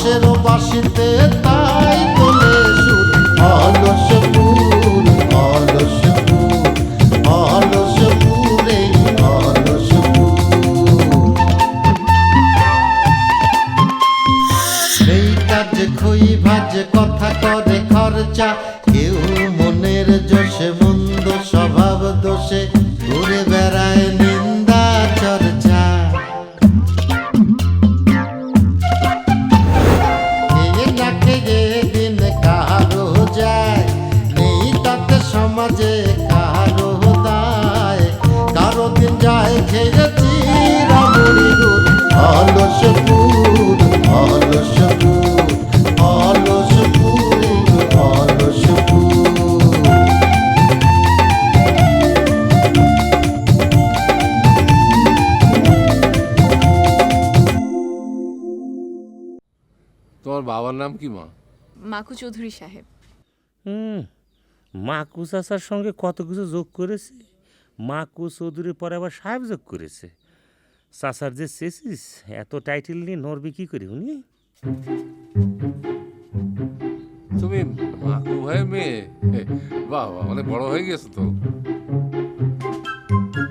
বাঁশের বাঁশিতে তাই তোলে সুর অলস ফুল অলস ফুল অলস ফুলে অলস ফুল নেই কাজে খই ভাজে কথা করে খরচা কেউ মনের জোশে মন্দ স্বভাব দোষে ঘুরে বেড়ায় নিন্দা চর্চা সমাজে কারো দায় কারো দিন যায় খেয়েছি রামুড়ি দুধ অলস ফুল অলস ফুল অলস ফুল অলস ফুল তোমার বাবার নাম কি মা? মাকু চৌধুরী সাহেব। মাকু চাচার সঙ্গে কত কিছু যোগ করেছে। মাকু চৌধুরীর পরে আবার সাহেব যোগ করেছে। চাচার যে চেয়েছিস এত টাইটেল নিয়ে নড়বি কি করি উনি? তুমি মাকু ভাইয়ের মেয়ে? বাহ বাহ, অনেক বড় হয়ে গেছে তো।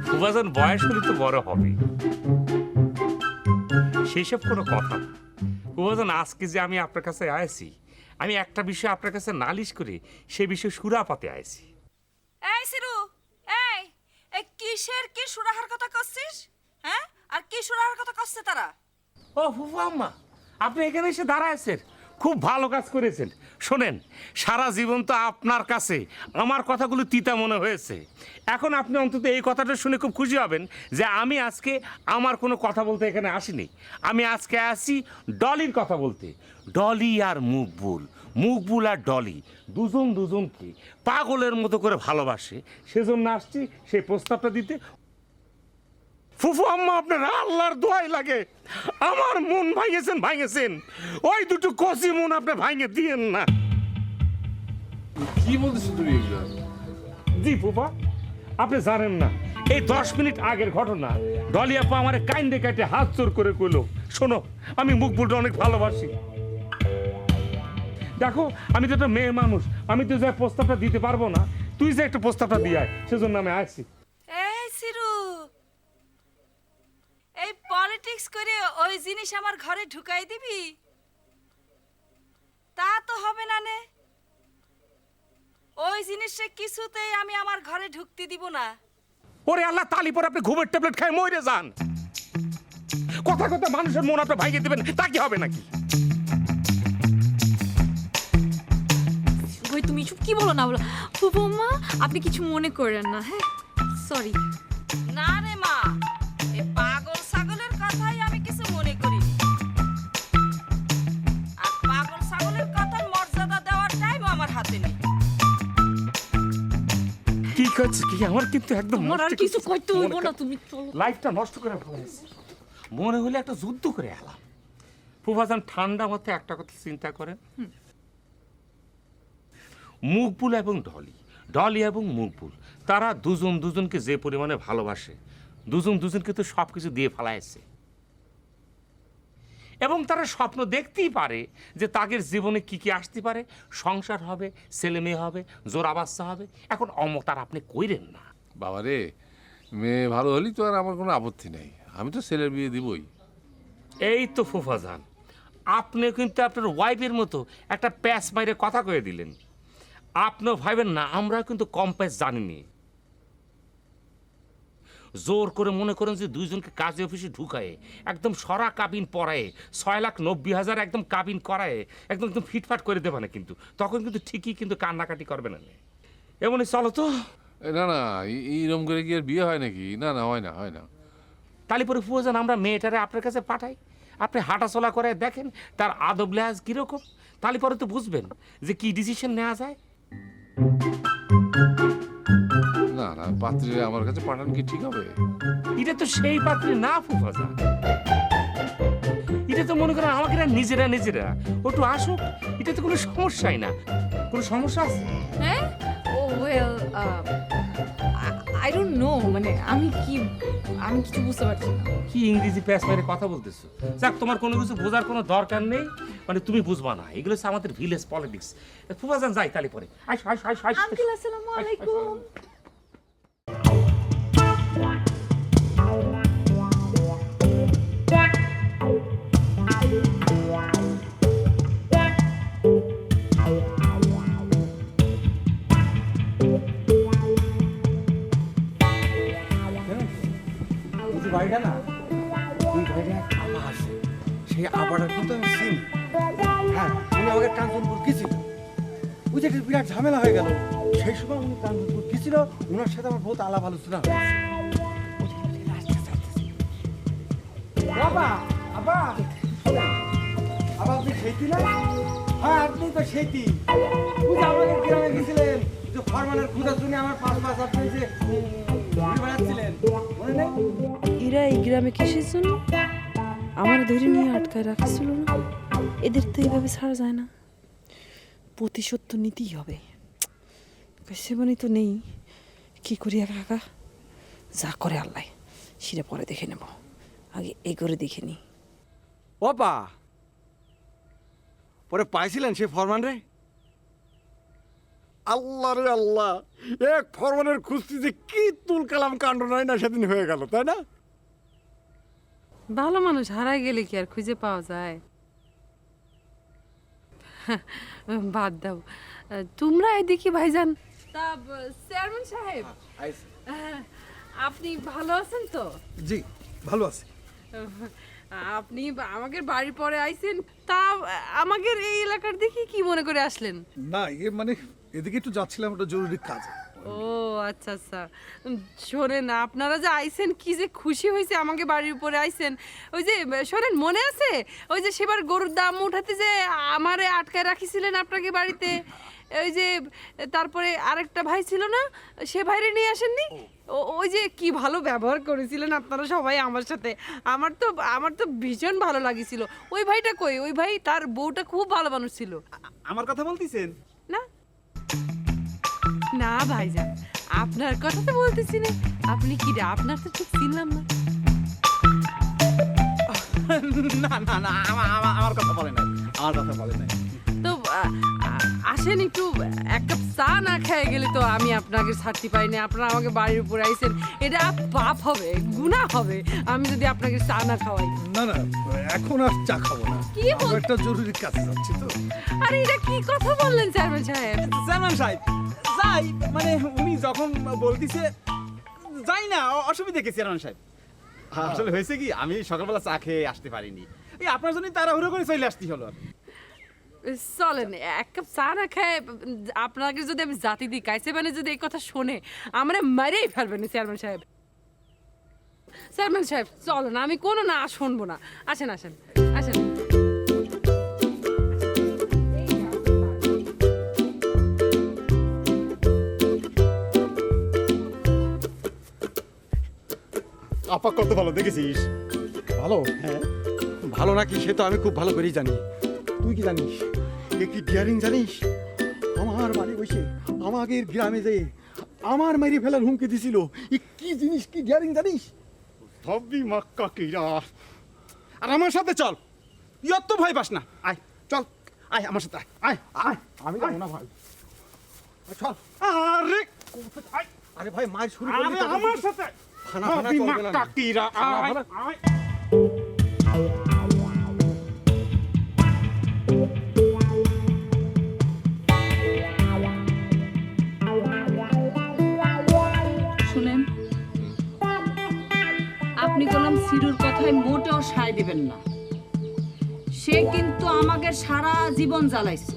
ফুফাজান বয়স হলে তো বড় হবে, সেসব কোনো কথা না। ফুফাজান আজকে যে আমি আপনার কাছে আছি, আমি একটা বিষয় আপনার কাছে নালিশ করে সে বিষয়ে সুরাপাতে আইছি। এই সিরু, এই এই কিসের কি সুরাহার কথা করছিস? হ্যাঁ, আর কি সুরাহার কথা করছে তারা? ও ফুফা আম্মা, আপনি এখানে এসে দাঁড়াইছেন, খুব ভালো কাজ করেছেন। শোনেন, সারা জীবন তো আপনার কাছে আমার কথাগুলো তিতা মনে হয়েছে। এখন আপনি অন্তত এই কথাটা শুনে খুব খুশি হবেন যে আমি আজকে আমার কোনো কথা বলতে এখানে আসিনি। আমি আজকে আসি ডলির কথা বলতে। ডলি আর মুকবুল, মুকবুল আর ডলি দুজনকে পাগলের মতো করে ভালোবাসে, সেজন্য আসছি সেই প্রস্তাবটা দিতে। ফুফু আম্মা, আপনার আল্লাহর দোয়াই লাগে, আমার মন ভাঙেছেন। ওই দুটো কচি মন আপনি ভাঙে দিয়েন না। কি বলতেছো তুমি এগুলো? জি ফুফা, আপনি জানেন না, এই 10 মিনিট আগের ঘটনা। ডলি আপা আমার কাইন্দে কাটে হাত চোর করে কইলো, শোনো আমি মুকবুলটা অনেক ভালোবাসি। দেখো, আমি তো একটা মেয়ে মানুষ, আমি তো যা প্রস্তাবটা দিতে পারবো না, তুই যে একটা প্রস্তাবটা দিয়ে আয়, সেজন্য আমি আসছি। এই সিরু, এই পলিটিক্স করে ওই জিনিস আমার ঘরে ঢুকাই দিবি? তা তো হবে না নে। ওই জিনিসটা কিছুতেই আমি আমার ঘরে ঢুকতে দিব না। ওরে আল্লাহ, তালি পরে আপনি ঘুমের ট্যাবলেট খায় মরে যান। কথা মানুষের মন আপনি ভাঙিয়ে দেবেন, তা কি হবে নাকি? ওই তুমি চুপ কি বলো না বলো। ফুফু মা, আপনি কিছু মনে করেন না। হ্যাঁ, সরি। না রে মা, এই পাগল ছাগলের কথাই আমি কিছু মনে করি। আর পাগল ছাগলের কথার মর্যাদা দেওয়ার টাইম আমার হাতে নেই। কি করছে কি? আমার কিন্তু একদম তোমার আর কিছু করতে হইব না, তুমি চলো। লাইফটা নষ্ট করে ফেলেছি। মনে হলে একটা যুদ্ধ করে এলাম। ফুফাজান ঠান্ডা মাথায় একটা কথা চিন্তা করেন, মুকবুল এবং ডলি এবং মুকবুল, তারা দুজনকে যে পরিমাণে ভালোবাসে, দুজনকে তো সব কিছু দিয়ে ফেলাইছে। এবং তারা স্বপ্ন দেখতেই পারে যে তাদের জীবনে কি কি আসতে পারে, সংসার হবে, ছেলে মেয়ে হবে, জোড়া বাচ্চা হবে। এখন অমতার আপনি কইরেন না। বাবা রে, মেয়ে ভালো হলেই তো আর আমার কোনো আপত্তি নেই, আমি তো ছেলের বিয়ে দিবই। এই তো ফুফাজান, আপনি কিন্তু আপনার ওয়াইফের মতো একটা প্যাচ মাইরে কথা কয়ে দিলেন। আপনিও ভাইবেন না আমরা কিন্তু কম প্যাচ জানিনি। জোর করে মনে করেন যে দুইজনকে কাজে অফিসে ঢুকায়, একদম সরা কাবিন পরায়ে 6,90,000 একদম কাবিন করায় একদম একদম ফিটফাট করে দেবে না, কিন্তু তখন কিন্তু ঠিকই কিন্তু কান্নাকাটি করবে না। এমনই চলো তো। না না, এইরকম করে কি আর বিয়ে হয় নাকি? না না, হয় না। তাহলে পরে ফুফাজান আমরা মেয়েটারে আপনার কাছে পাঠাই, আপনি হাঁটাচলা করে দেখেন তার আদব লেহাজ কীরকম, তাহলে পরে তো বুঝবেন যে কি ডিসিশন নেওয়া যায়। না না, পাত্রীরা আমার কাছে পাঠান কি ঠিক হবে? এটা তো সেই পাত্রী না ফুফাজান, এটা তো মনে করেন আমাকে নিজেরা ওটু আসুক, এটা তো কোনো সমস্যাই না। কোনো সমস্যা আছে? হ্যাঁ, oh well, I I don't know, মানে আমি কিছু বুঝতে পারছি না। কি ইংরেজি প্যাস মেরে কথা বলতেছো? যাক, তোমার কোনো কিছু বোঝার কোনো দরকার নেই, মানে তুমি বুঝবা না, এগুলো হচ্ছে আমাদের ভিলেজ পলিটিক্স। ফুফাজান যাই তাহলে পরে। আইস আইস আইস আইস। আঙ্কেল আসসালামু আলাইকুম। বাড়িটা না, ওই বাড়িটা এক আবা আছে, সেই আবাটা কিন্তু আমি চিনি। হ্যাঁ, উনি আমাকে কাঞ্চনপুর গেছিল, ওই যে একটা বিরাট ঝামেলা হয়ে গেল, সেই সময় উনি কাঞ্চনপুর গেছিল, ওনার সাথে আমার বহুত আলাপ আলোচনা হয়েছে। বাবা, আবা, আবা আপনি সেইটি না? হ্যাঁ, আপনি তো সেইটি। ওই যে আমাদের গ্রামে গেছিলেন, যে ফরমানের খুঁজার জন্য আমার পাঁচ আপনি যে ঘুরে বেড়াচ্ছিলেন, মনে নেই? এরা এই গ্রামে কিসের জন্য আমার ধরে নিয়ে আটকায় রাখছিল না? এদের তো এইভাবে ছাড়া যায় না, প্রতিশোধ তো নিতেই হবে। সেমনি তো নেই, কি করি একা একা? যা করে আল্লাহ সেটা পরে দেখে নেব, আগে এই করে দেখে নি। বাবা, পরে পাইছিলেন সেই ফরমান রে? আল্লাহ রে আল্লাহ, এক ফরমানের খুঁজতে যে কি তুল কালাম কাণ্ড নয় না সেদিন হয়ে গেল, তাই না? ভালো মানুষ হারাই গেলে কি আর খুঁজে পাওয়া যায়? বাদ দাও, তোমরা এদিকে ভাইজান। তা চেয়ারম্যান সাহেব, আপনি ভালো আছেন তো? জি ভালো আছি। আপনি আমাদের বাড়ির পরে আইছেন, তা আমাদের এই এলাকার দেখি কি মনে করে আসলেন? না মানে এদিকে একটু যাচ্ছিলাম, একটা জরুরি কাজ। ও আচ্ছা আচ্ছা, শোনেন, আপনারা যে আইছেন কি যে খুশি হয়েছে আমাকে বাড়ির উপরে আইছেন। ওই যে শোনেন, মনে আছে ওই যে সেবার গরুর দাম উঠাতে যে আমারে আটকায় রাখিছিলেন আপনাকে বাড়িতে? ওই যে তারপরে আরেকটা ভাই ছিল না, সে ভাইরে নিয়ে আসেননি? ওই যে কি ভালো ব্যবহার করেছিলেন আপনারা সবাই আমার সাথে, আমার তো ভীষণ ভালো লাগিছিল। ওই ভাইটা কই? ওই ভাই, তার বউটা খুব ভালো মানুষ ছিল। আমার কথা বলতেছেন? না না ভাইজান, আপনার কথা তো বলতেছি না। আপনি কি রে? আপনার তো ঠিক চিনলাম না। না না না, আমার কথা বলে নাই, আমার কথা বলে নাই। তো আসেন, একটু এক কাপ চা না খেয়ে গেলে তো আমি আপনাকে ছাড়তে পারি না। আপনারা আমাকে বাড়ির উপরে আইছেন, এটা পাপ হবে, গুনাহ হবে আমি যদি আপনাকে চা না খাওয়াই। না না, এখন আর চা খাবো না, কি বল- একটা জরুরি কাজে যাচ্ছি তো। আরে এটা কি কথা বললেন চেয়ারম্যান সাহেব? চেয়ারম্যান সাহেব যাই, মানে উনি যখন বলতিছে যাই না, অসুবিধা কি চেয়ারম্যান সাহেব? আসলে হয়েছে কি, আমি সকালবেলা চা খেয়ে আসতে পারিনি, এই আপনার জন্য তাড়াহুড়ো করে চলে আসতে হলো। চলেন, এক কাপ চা না খায় আপনাকে যদি আমি জাতি দিই, কাইসে মানে যদি এই কথা শোনে আমরা মারেই ফেলবেন চেয়ারম্যান সাহেব। চেয়ারম্যান সাহেব চলেন, আমি কোনো না শুনবো না। আসেন আসেন আসেন। আপা কত ভালো দেখেছিস? ভালো? হ্যাঁ, ভালো নাকি সে তো আমি খুব ভালো করেই জানি। তুই কি জানিস? এ কি ডিয়ারিং জানিস? আমার বাড়ি বসে আমাকে গ্রামে যেয়ে আমার মারি ফেলার হুমকি দিছিল। এ কি জিনিস, কি ডিয়ারিং জানিস? সবই মাক্কা কি আর আমার সাথে চল, তুই অত ভয় পাস না, আয় চল, আয় আমার সাথে, আয় আয়। আমি যাবো না ভাই, চল। আরে আয়, আরে ভাই মার শুরু করলি তো, আমার সাথে খানা খানা করবে না। কাকিরা আয় আয়। শুনেন, আপনি কলম সিরুর কথায় মোটেও সায় দিবেন না। সে কিন্তু আমাকে সারা জীবন জ্বালাইছে,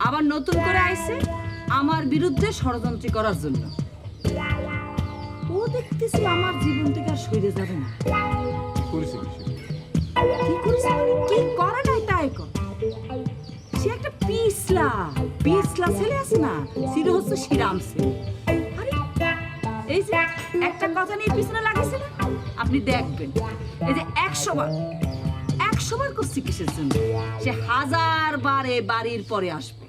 আবার নতুন করে আইছে আমার বিরুদ্ধে ষড়যন্ত্র করার জন্য। ও দেখতেছি আমার জীবন থেকে আর সরে যাবে না। কি করেছে মানে কি করে নাই তাই কর। সে একটা পিছলা ছেলে আছে না, সিরু হচ্ছে শ্রীরাম ছেলে। আরে এই যে একটা কথা নিয়ে পিছনে লাগিয়েছে না, আপনি দেখবেন এই যে 100 বার করছি কিসের জন্য, সে 1000 বার এ বাড়ির পরে আসবে,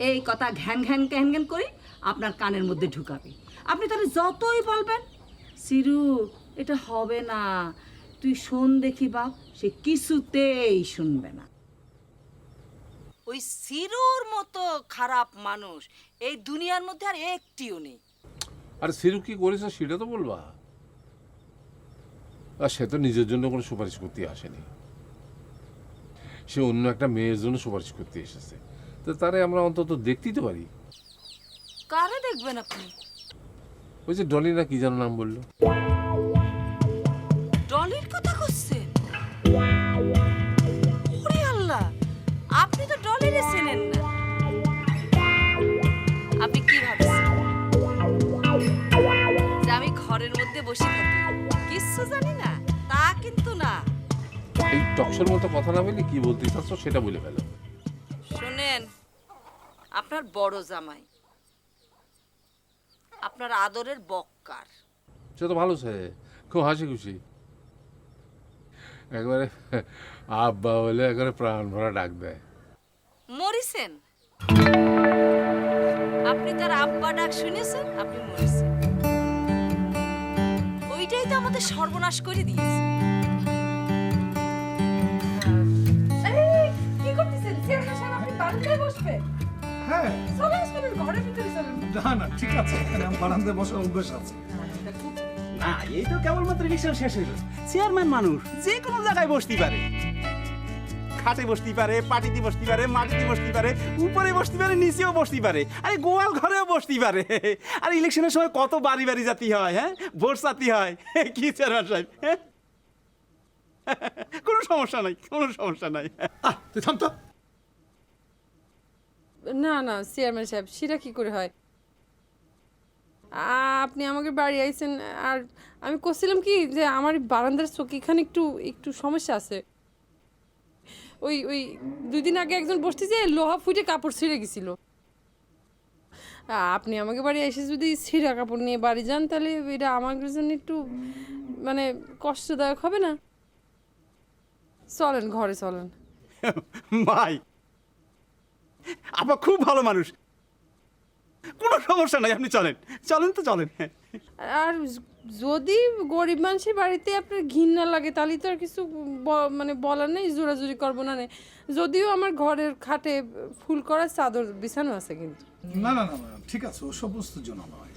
এই কথা ঘ্যান ঘ্যান ঘ্যান ঘ্যান করে আপনার কানের মধ্যে ঢুকাবে। আপনি তাহলে যতই বলবেন সিরু এটা হবে না, তুই শোন দেখি বাপ, সে কিছুতেই শুনবে না। ওই সিরুর মতো খারাপ মানুষ এই দুনিয়ার মধ্যে আর একটিও নেই। আর সিরু কি করেছে সেটা তো বলবা। আর সে তো নিজের জন্য কোনো সুপারিশ করতে আসেনি, সে অন্য একটা মেয়ের জন্য সুপারিশ করতে এসেছে। তো তারে আমরা অন্তত দেখতেই তো পারি। কারে দেখবেন আপনি? ওই যে ডলি না কি যেন নাম বললো। ডলির কথা করছেন? ওরে আল্লাহ, আপনি তো ডলিরে চেনেন না। আপনি কি ভাবছেন যে আমি ঘরের মধ্যে বসে থাকি কিচ্ছু জানি না? তা কিন্তু না। এই টকশোর মতো কথা না বলে কি বলতে চাচ্ছ সেটা বলে ফেলো। শুনেন, আপনার বড় জামাই আপনার আদরের বক্কার। সে তো ভালো, সে খুব হাসি খুশি, একবারে আব্বা বলে একবারে প্রাণ ভরা ডাক দেয়। মরিছেন আপনি, তার আব্বা ডাক শুনেছেন, আপনি মরিছেন। ওইটাই তো আমাদের সর্বনাশ করে দিয়েছে। কি করতেছেন চেয়ারম্যান সাহেব? আপনি বারান্দায় বসবে? হ্যাঁ, চলে আসবেন ঘরের ভিতরে চলেন। না না ঠিক আছে, এখানে আমার বারান্দায় বসার অভ্যেস আছে। না, এই তো কেবলমাত্র ইলেকশন শেষ হইল। চেয়ারম্যান মানুষ যে কোনো জায়গায় বসতে পারে, খাটে বসতে পারে, পাটিতে বসতে পারে, মাটিতে বসতে পারে, উপরে বসতে পারে, নিচেও বসতে পারে, আরে গোয়াল ঘরেও বসতে পারে। আর ইলেকশনের সময় কত বাড়ি বাড়ি জাতি হয়, হ্যাঁ ভোট চাতি হয়। কি চেয়ারম্যান সাহেব, হ্যাঁ? কোনো সমস্যা নাই, কোনো সমস্যা নাই। তুই থাম তো। না না চেয়ারম্যান সাহেব, সেটা কি করে হয়? আপনি আমাকে বাড়ি আইছেন, আর আমি করছিলাম কি যে আমার এই বারান্দার চৌকিখানে একটু একটু সমস্যা আছে। ওই ওই 2 দিন আগে একজন বসতে যে লোহা ফুটে কাপড় ছিঁড়ে গেছিল। আপনি আমাকে বাড়ি এসে যদি ছিঁড়া কাপড় নিয়ে বাড়ি যান তাহলে এটা আমার জন্য একটু মানে কষ্টদায়ক হবে না? চলেন ঘরে চলেন। ভাই আপা খুব ভালো মানুষ, কোনো সমস্যা নাই, আপনি চলেন, চলেন তো চলেন। আর যদি গরিব মানুষের বাড়িতে আপনার ঘৃণা লাগে তাহলে তো আর কিছু মানে বলার নেই, জোরাজুরি করবো না। যদিও আমার ঘরের খাটে ফুল করা চাদর বিছানো আছে কিন্তু। না না না না, ঠিক আছে, ও সমস্ত জন্য নয়।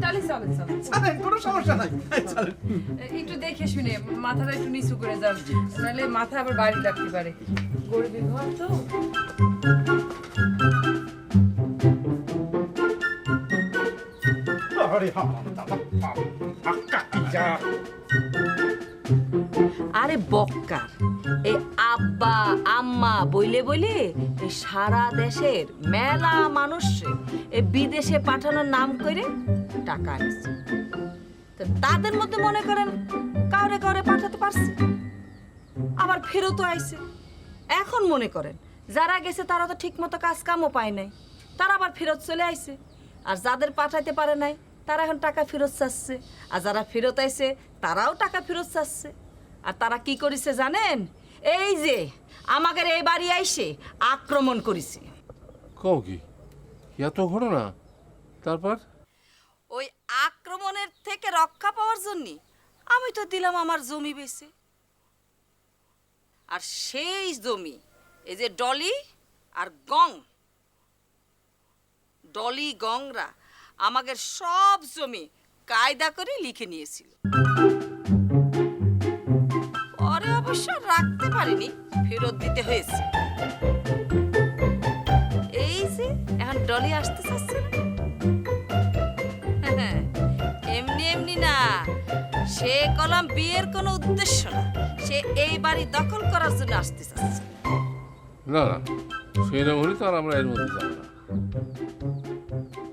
তাহলে চলেন চলেন, চলেন, কোনো সমস্যা নাই, চলেন। একটু দেখে শুনে মাথাটা একটু নিচু করে যান, নাহলে মাথা আবার বাড়ি লাগতে পারে। গরিবের ঘর তো। আরে বক্কার, এই আব্বা আম্মা বইলে বইলে এই সারা দেশের মেলা মানুষ এই বিদেশে পাঠানোর নাম করে টাকা আনছে। তো তাদের মধ্যে মনে করেন কাউরে কাউরে পাঠাতে পারছে, আবার ফেরতও আইছে। এখন মনে করেন যারা গেছে তারা তো ঠিক মতো কাজ কামও পায় নাই, তারা আবার ফেরত চলে আইছে। আর যাদের পাঠাইতে পারে নাই তারা এখন টাকা ফেরত চাচ্ছে, আর যারা ফেরত আইছে তারাও টাকা ফেরত চাচ্ছে। আর তারা কি করেছে জানেন? এই যে আমাদের এই বাড়ি আইসে আক্রমণ করেছে। কও কি এত ঘটনা? তারপর ওই আক্রমণের থেকে রক্ষা পাওয়ার জন্য আমি তো দিলাম আমার জমি বেচে। আর সেই জমি এই যে ডলি আর গং, ডলি গংরা আমাদের সব জমি কায়দা করে লিখে নিয়েছিল। পরে অবশ্য রাখতে পারিনি, ফেরত দিতে হয়েছে। এই যে এখন ডলি আসতে চাচ্ছে না, এমনি এমনি না, সে কলম বিয়ের কোনো উদ্দেশ্য না, সে এই বাড়ি দখল করার জন্য আসতে চাচ্ছে। না না, সেই না হলে তো আর আমরা এর মধ্যে যাবো না।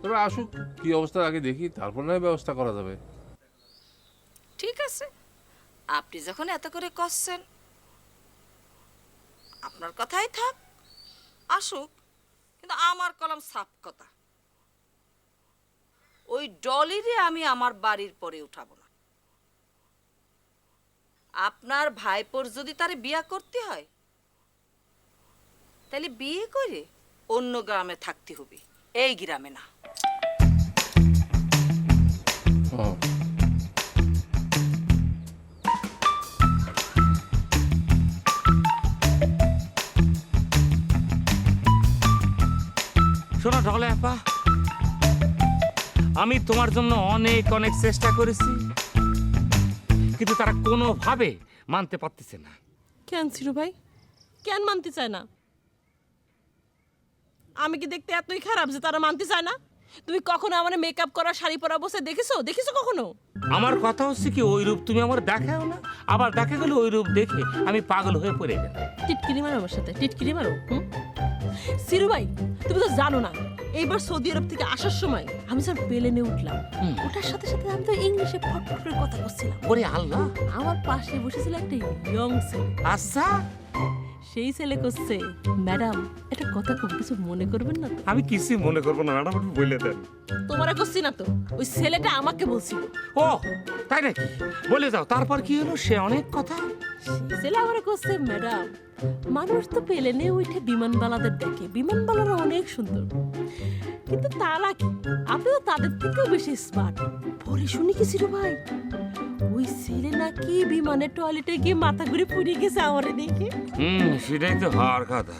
তবে আসুক, কি অবস্থা আগে দেখি, তারপর নয় ব্যবস্থা করা যাবে। ঠিক আছে, আপনি যখন এত করে কষছেন আপনার কথাই থাক, আসুক। কিন্তু আমার কলম সাফ কথা, ওই ডলিরে আমি আমার বাড়ির পরে উঠাবো না। আপনার ভাইপোর যদি তারে বিয়া করতে হয় তাহলে বিয়ে করে অন্য গ্রামে থাকতে হবে, এই গ্রামে না। হ্যাঁ। শোনো ঢলে আপা, আমি তোমার জন্য অনেক অনেক চেষ্টা করেছি, কিন্তু তারা কোনোভাবে মানতে পারতেছে না। কেন সিরু ভাই, কেন মানতে চায় না? আমি কি দেখতে এতই খারাপ যে তারা মানতে চায় না? তুমি কখনো আমার মেকআপ করা শাড়ি পরা অবস্থায় দেখেছো কখনো? আমার কথা হচ্ছে কি, ওই রূপ তুমি আমার দেখাও না, আবার দেখা গেলে ওই রূপ দেখে আমি পাগল হয়ে পড়ে গেলাম। টিটকিরি মারো আমার সাথে, টিটকিরি মারো। সিরু ভাই, তুমি তো জানো না, এইবার সৌদি আরব থেকে আসার সময় আমি যখন প্লেনে উঠলাম, ওটার সাথে সাথে আমি তো ইংলিশে ফটফট করে কথা বলছিলাম। ওরে আল্লাহ, আমার পাশে বসেছিল একটা ইয়ং ছেলে। আচ্ছা, সেই ছেলে করছে, ম্যাডাম একটা কথা খুব কিছু মনে করবেন না তো? আমি কিছু মনে করবো না ম্যাডাম, আপনি বলে দেন। তোমারা করছি না তো, ওই ছেলেটা আমাকে বলছিল। ও তাই নাকি? বলে যাও, তারপর কি হলো? সে অনেক কথা। সেই ছেলে আমার করছে, ম্যাডাম মানুষ তো প্লেনে উঠে বিমানবালাদের দেখে, বিমানবালারা অনেক সুন্দর, কিন্তু তারা কি, আপনি তো তাদের থেকেও বেশি স্মার্ট। পরে শুনি কি ছিল ভাই, ওই ছেলে নাকি বিমানের টয়লেটে গিয়ে মাথা ঘুরে পড়ে গেছে আমারে দেখে। সেটাই তো হওয়ার কথা।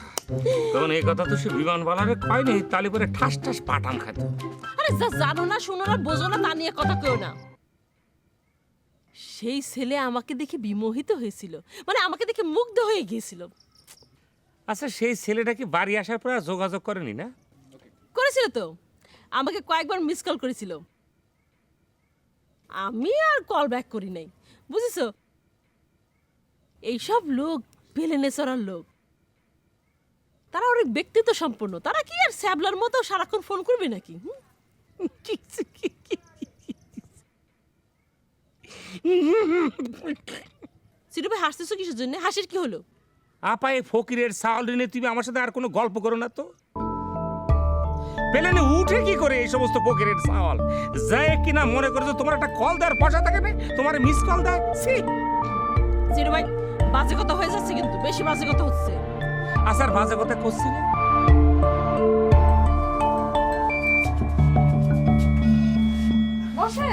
তখন এই কথা তো সে বিমানবালারে কয়নি, তাহলে পরে ঠাস ঠাস পাঠান খাত। আরে যা জানো না, শোনো না, বোঝো না, তা নিয়ে কথা কেউ না। সেই ছেলে আমাকে দেখে বিমোহিত হয়েছিল, মানে আমাকে দেখে মুগ্ধ হয়ে গিয়েছিল। আচ্ছা, সেই ছেলেটা কি বাড়ি আসার পর আর যোগাযোগ করেনি না? করেছিল তো, আমাকে কয়েকবার মিস কল করেছিল, আমি আর কল ব্যাক করি নাই। বুঝেছো, এইসব লোক প্লেনে চড়ার লোক, তারা অনেক ব্যক্তিত্ব সম্পন্ন, তারা কি আর স্যাবলার মতো সারাক্ষণ ফোন করবে নাকি? সিরু ভাই, হাসতেছো কিসের জন্য? হাসির কি হলো? আপা, এই ফকিরের চাউল নিয়ে তুমি আমার সাথে আর কোনো গল্প করো না তো। প্লেনে উঠে কি করে এই সমস্ত ফকিরের চাউল যায় কিনা মনে করছো তোমার একটা কল দেওয়ার পয়সা থাকে না, তোমার মিস কল দেয়। সিরু ভাই, বাজে কথা হয়ে যাচ্ছে, কিন্তু বেশি বাজে কথা হচ্ছে। আসার বাজে কথা করছি না। বসে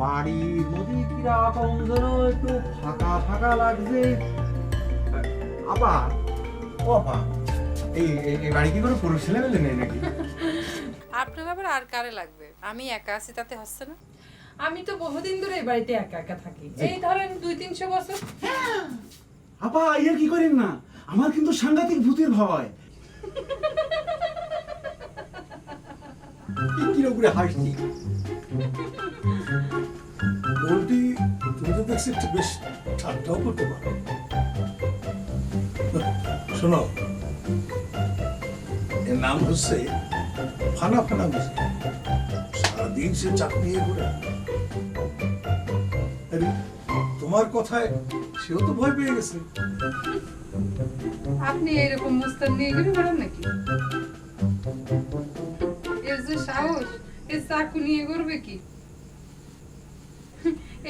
বাড়ির মধ্যে কিরকম যেন একটু ফাঁকা ফাঁকা লাগছে। আপা, ও আপা, এই বাড়ি কি কোনো পুরুষ ছেলে মেলে নেই নাকি? আপনার আবার আর কারে লাগবে? আমি একা আছি, তাতে হচ্ছে না? আমি তো বহুদিন ধরে এই বাড়িতে একা একা থাকি, এই ধরেন 200-300 বছর। আপা ইয়ে কি করেন না, আমার কিন্তু সাংঘাতিক ভূতের ভয়। কিরকম করে হাসছি? বলটি তুমি তো দেখছি একটু বেশ ঠাট্টাও করতে পারো। শোনো, এর নাম হচ্ছে ফানা ফানা বুঝি, সারাদিন সে চাকরি করে। আরে, তোমার কথায় সেও তো ভয় পেয়ে গেছে। আপনি এইরকম মুস্তান নিয়ে ঘুরে বেড়ান নাকি? এর যে সাহস, এর চাকু নিয়ে করবে কি?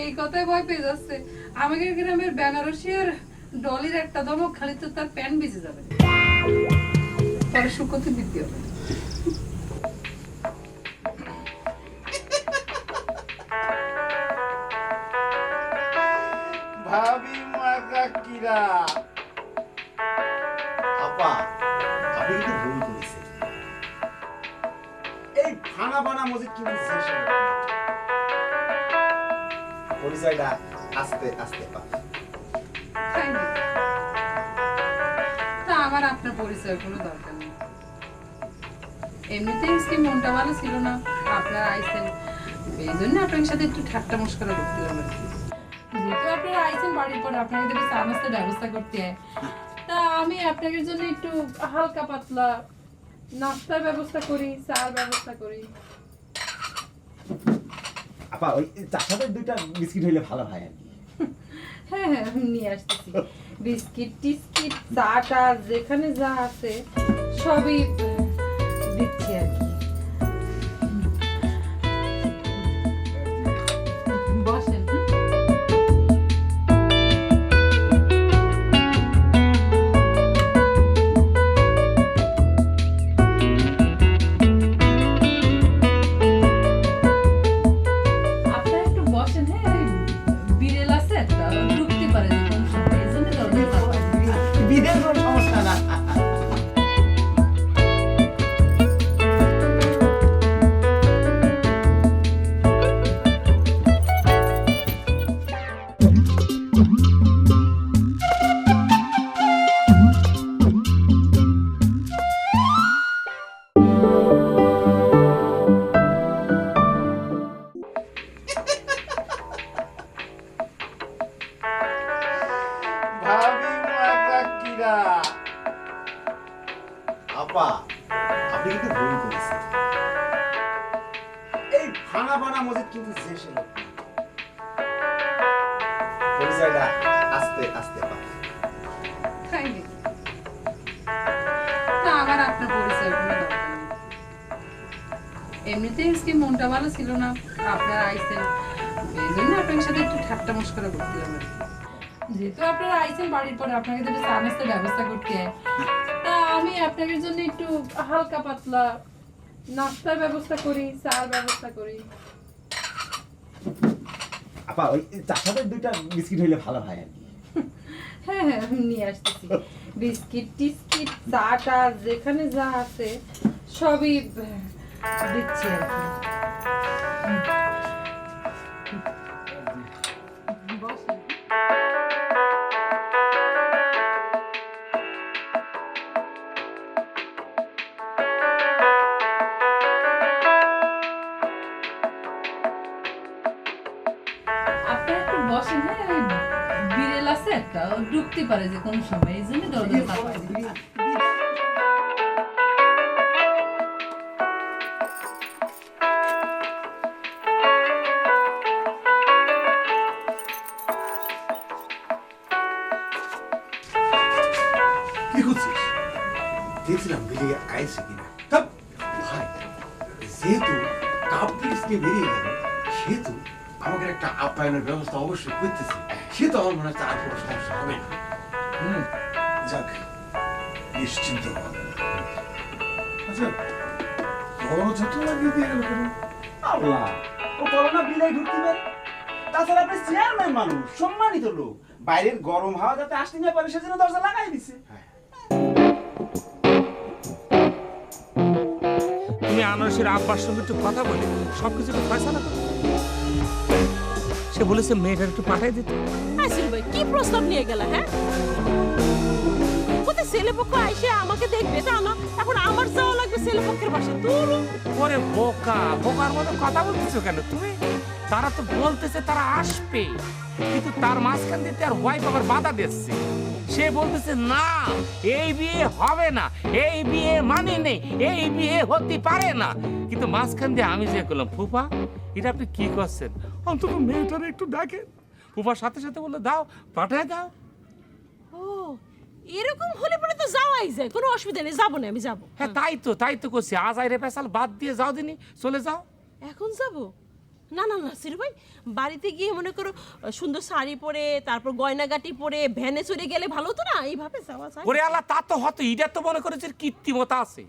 এই কথায় ভয় পেয়ে যাচ্ছে। আমাদের গ্রামের বেনারসি আর ডলির একটা দমক খালি তো তার প্যান ভিজে যাবে, পরে সুকতি বৃদ্ধি হবে। ভাবি মার্কা কিরা। আপা, আপনি কিন্তু ভুল করেছেন। এই ফানা ফানা মসজিদ কিন্তু শেষ হবে না। পরিচয়টা আস্তে আস্তে পাবে। তাই নাকি? তা আমার আপনার পরিচয় কোনো দরকার নেই। এমনিতেই আজকে মনটা ভালো ছিল না, আপনারা আইছেন, এই জন্য আপনার সাথে একটু ঠাট্টা মস্করা করছিলাম আর কি। যেহেতু আপনারা আইছেন বাড়ির পর, আপনাকে তো চা নাস্তার ব্যবস্থা করতে হয়, তা আমি আপনাদের জন্য একটু হালকা পাতলা নাস্তার ব্যবস্থা করি, চার ব্যবস্থা করি। আপা, ওই চার সাথে 2টা বিস্কিট হইলে ভালো হয় আর কি। হ্যাঁ হ্যাঁ, আমি নিয়ে আসতেছি। বিস্কিট টিস্কিট চাটা যেখানে যা আছে সবই দিচ্ছি আর কি। বসেন। খানা বানা মসজিদ কিন্তু শেষ হলো পরিচয়টা আস্তে আস্তে পাবে তাই নাকি? তা আমার আপনার পরিচয় কোনো দরকার নেই। এমনিতেই আজকে মনটা ভালো ছিল না, আপনারা আইছেন এই জন্য আপনার সাথে একটু ঠাট্টা মস্করা করছিলাম আর কি। যেহেতু আপনারা আইছেন বাড়ির পরে আপনাকে তো একটু চা নাস্তার ব্যবস্থা করতে হয়, তা আমি আপনাদের জন্য একটু হালকা পাতলা নাস্তার ব্যবস্থা করি, চার ব্যবস্থা করি। আপা ওই তার সাথে দুইটা বিস্কিট হইলে ভালো হয় আর কি হ্যাঁ হ্যাঁ আমি নিয়ে আসতেছি বিস্কিট টিস্কিট চা টা যেখানে যা আছে সবই দিচ্ছি আর কি। বসেন। আপনারা একটু বসেন, হ্যাঁ ওই বিড়েল আছে একটা, ও ঢুকতে পারে যে কোনো সময়, এই জন্য দরজা চাপা দিই। কি করছিস? দেখছিলাম বেরিয়ে আইছে কিনা তা ভাই যেহেতু কাপ পিরিসকে বেরিয়ে গেল সেহেতু আমাকে একটা আপ্যায়নের ব্যবস্থা অবশ্যই করতেছি সে তো আমার মনে হচ্ছে আর কোনো সমস্যা হবে না যাক নিশ্চিন্ত হ। আচ্ছা দরজাটা লাগিয়ে দিয়ে গেল কেন? আল্লাহ ও করোনা বিলাই ঢুকতে পারে তাছাড়া আপনি চেয়ারম্যান মানুষ সম্মানিত লোক বাইরের গরম হাওয়া যাতে আসতে না পারে সেজন্য দরজা লাগাই দিছে তুমি আনারসের আব্বার সঙ্গে একটু কথা বলে সবকিছু একটু ফয়সালা করো। সে বলেছে মেয়েটার একটু পাঠাই দিতে। আসিল ভাই কি প্রস্তাব নিয়ে গেল? হ্যাঁ কোথায় ছেলেপক্ষ আইসে আমাকে দেখবে তা না, এখন আমার যাওয়া লাগবে ছেলেপক্ষের বাসা। দূর ওরে বোকা, বোকার মতো কথা বলতেছো কেন তুমি? তারা তো বলতেছে তারা আসবে, কিন্তু তার মাঝখান দিয়ে তার ওয়াইফ আবার বাধা দিচ্ছে। সে বলতেছে না এই বিয়ে হবে না, এই বিয়ে মানে নেই, এই বিয়ে হতে পারে না। কিন্তু মাঝখান দিয়ে আমি যে করলাম, ফুফা এটা আপনি কি করছেন, অন্তত মেয়েটারে একটু ডাকেন। ফুফার সাথে সাথে বললো দাও, পাঠায় দাও। ও এরকম হলে পরে তো যাওয়াই যায়, কোনো অসুবিধা নেই, যাবো না আমি যাবো। হ্যাঁ তাই তো করছি, আজ আইরে পেশাল বাদ দিয়ে যাও দিনি, চলে যাও। এখন যাবো? না না না সিরু ভাই, বাড়িতে গিয়ে মনে করো সুন্দর শাড়ি পরে তারপর গয়নাগাটি পরে ভ্যানে চড়ে গেলে ভালো তো না? এইভাবে যাওয়া যায়? ওরে আল্লাহ, তা তো হতো, এটা তো মনে করেছে কৃত্রিমতা আছে।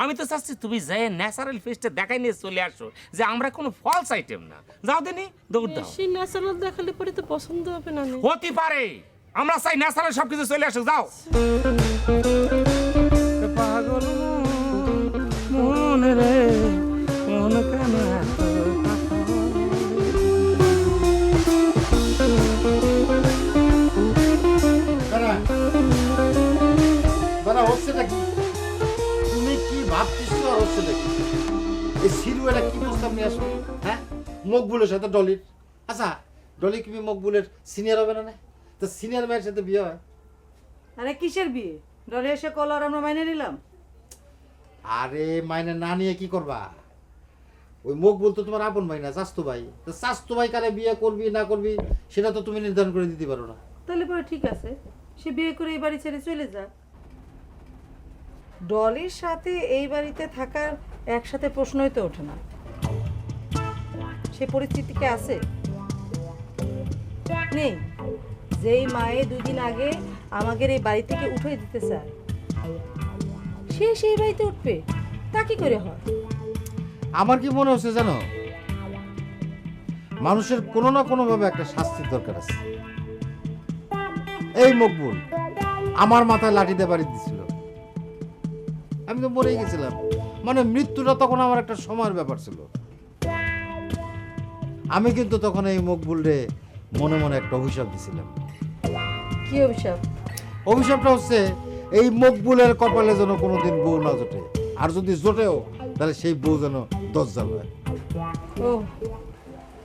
আমি তো চাচ্ছি তুমি যাই ন্যাচারাল ফেসটা দেখাই নিয়ে চলে আসো, যে আমরা কোনো ফলস আইটেম না। যাও দিনি, দৌড় দাও। বেশি ন্যাচারাল দেখালে পরে তো পছন্দ হবে না। হতে পারে, আমরা চাই ন্যাচারাল সবকিছু চলে আসো, যাও। পাগল মন রে মন কেন দাদা হচ্ছেটা কি? তুমি কি ভাবতেছো আর হচ্ছেটা কি? এই সিরু এটা কি প্রস্তাব নিয়ে আসলো? হ্যাঁ মকবুলের সাথে ডলির। আচ্ছা ডলি কি মকবুলের সিনিয়র হবে না? তো সিনিয়র মেয়ের সাথে বিয়ে হয়? আরে কিসের বিয়ে? ডলে এসে কল আর আমরা মাইনে নিলাম। আরে মাইনে না নিয়ে কি করবা? ওই মকবুল তো তোমার আপন ভাই না, চাস্তো ভাই। তো চাস্তো ভাই কারে বিয়ে করবি না করবি সেটা তো তুমি নির্ধারণ করে দিতে পারো না। তাহলে পরে ঠিক আছে, সে বিয়ে করে এই বাড়ি ছেড়ে চলে যাক। ডলির সাথে এই বাড়িতে থাকার একসাথে প্রশ্নই তো ওঠে না। সে পরিস্থিতিকে আছে নেই, যেই মায়ে 2 দিন আগে আমাদের এই বাড়ি থেকে উঠে দিতে চায়, সে সেই বাড়িতে উঠবে? তা কি করে হয়? আমার কি মনে হচ্ছে জানো, মানুষের কোনো না কোনো ভাবে একটা শাস্তির দরকার আছে। এই মকবুল আমার মাথায় লাঠি দিয়ে বাড়ি দিছিল, আমি তো মরেই গেছিলাম। মানে মৃত্যুটা তখন আমার একটা সময়ের ব্যাপার ছিল। আমি কিন্তু তখন এই মকবুল রে মনে মনে একটা অভিশাপ দিছিলাম। কি অভিশাপ? অভিশাপটা হচ্ছে এই মকবুলের কপালে যেন কোনোদিন বউ না জোটে, আর যদি জোটেও তাহলে সেই বউ যেন দজ্জাল হয়। ও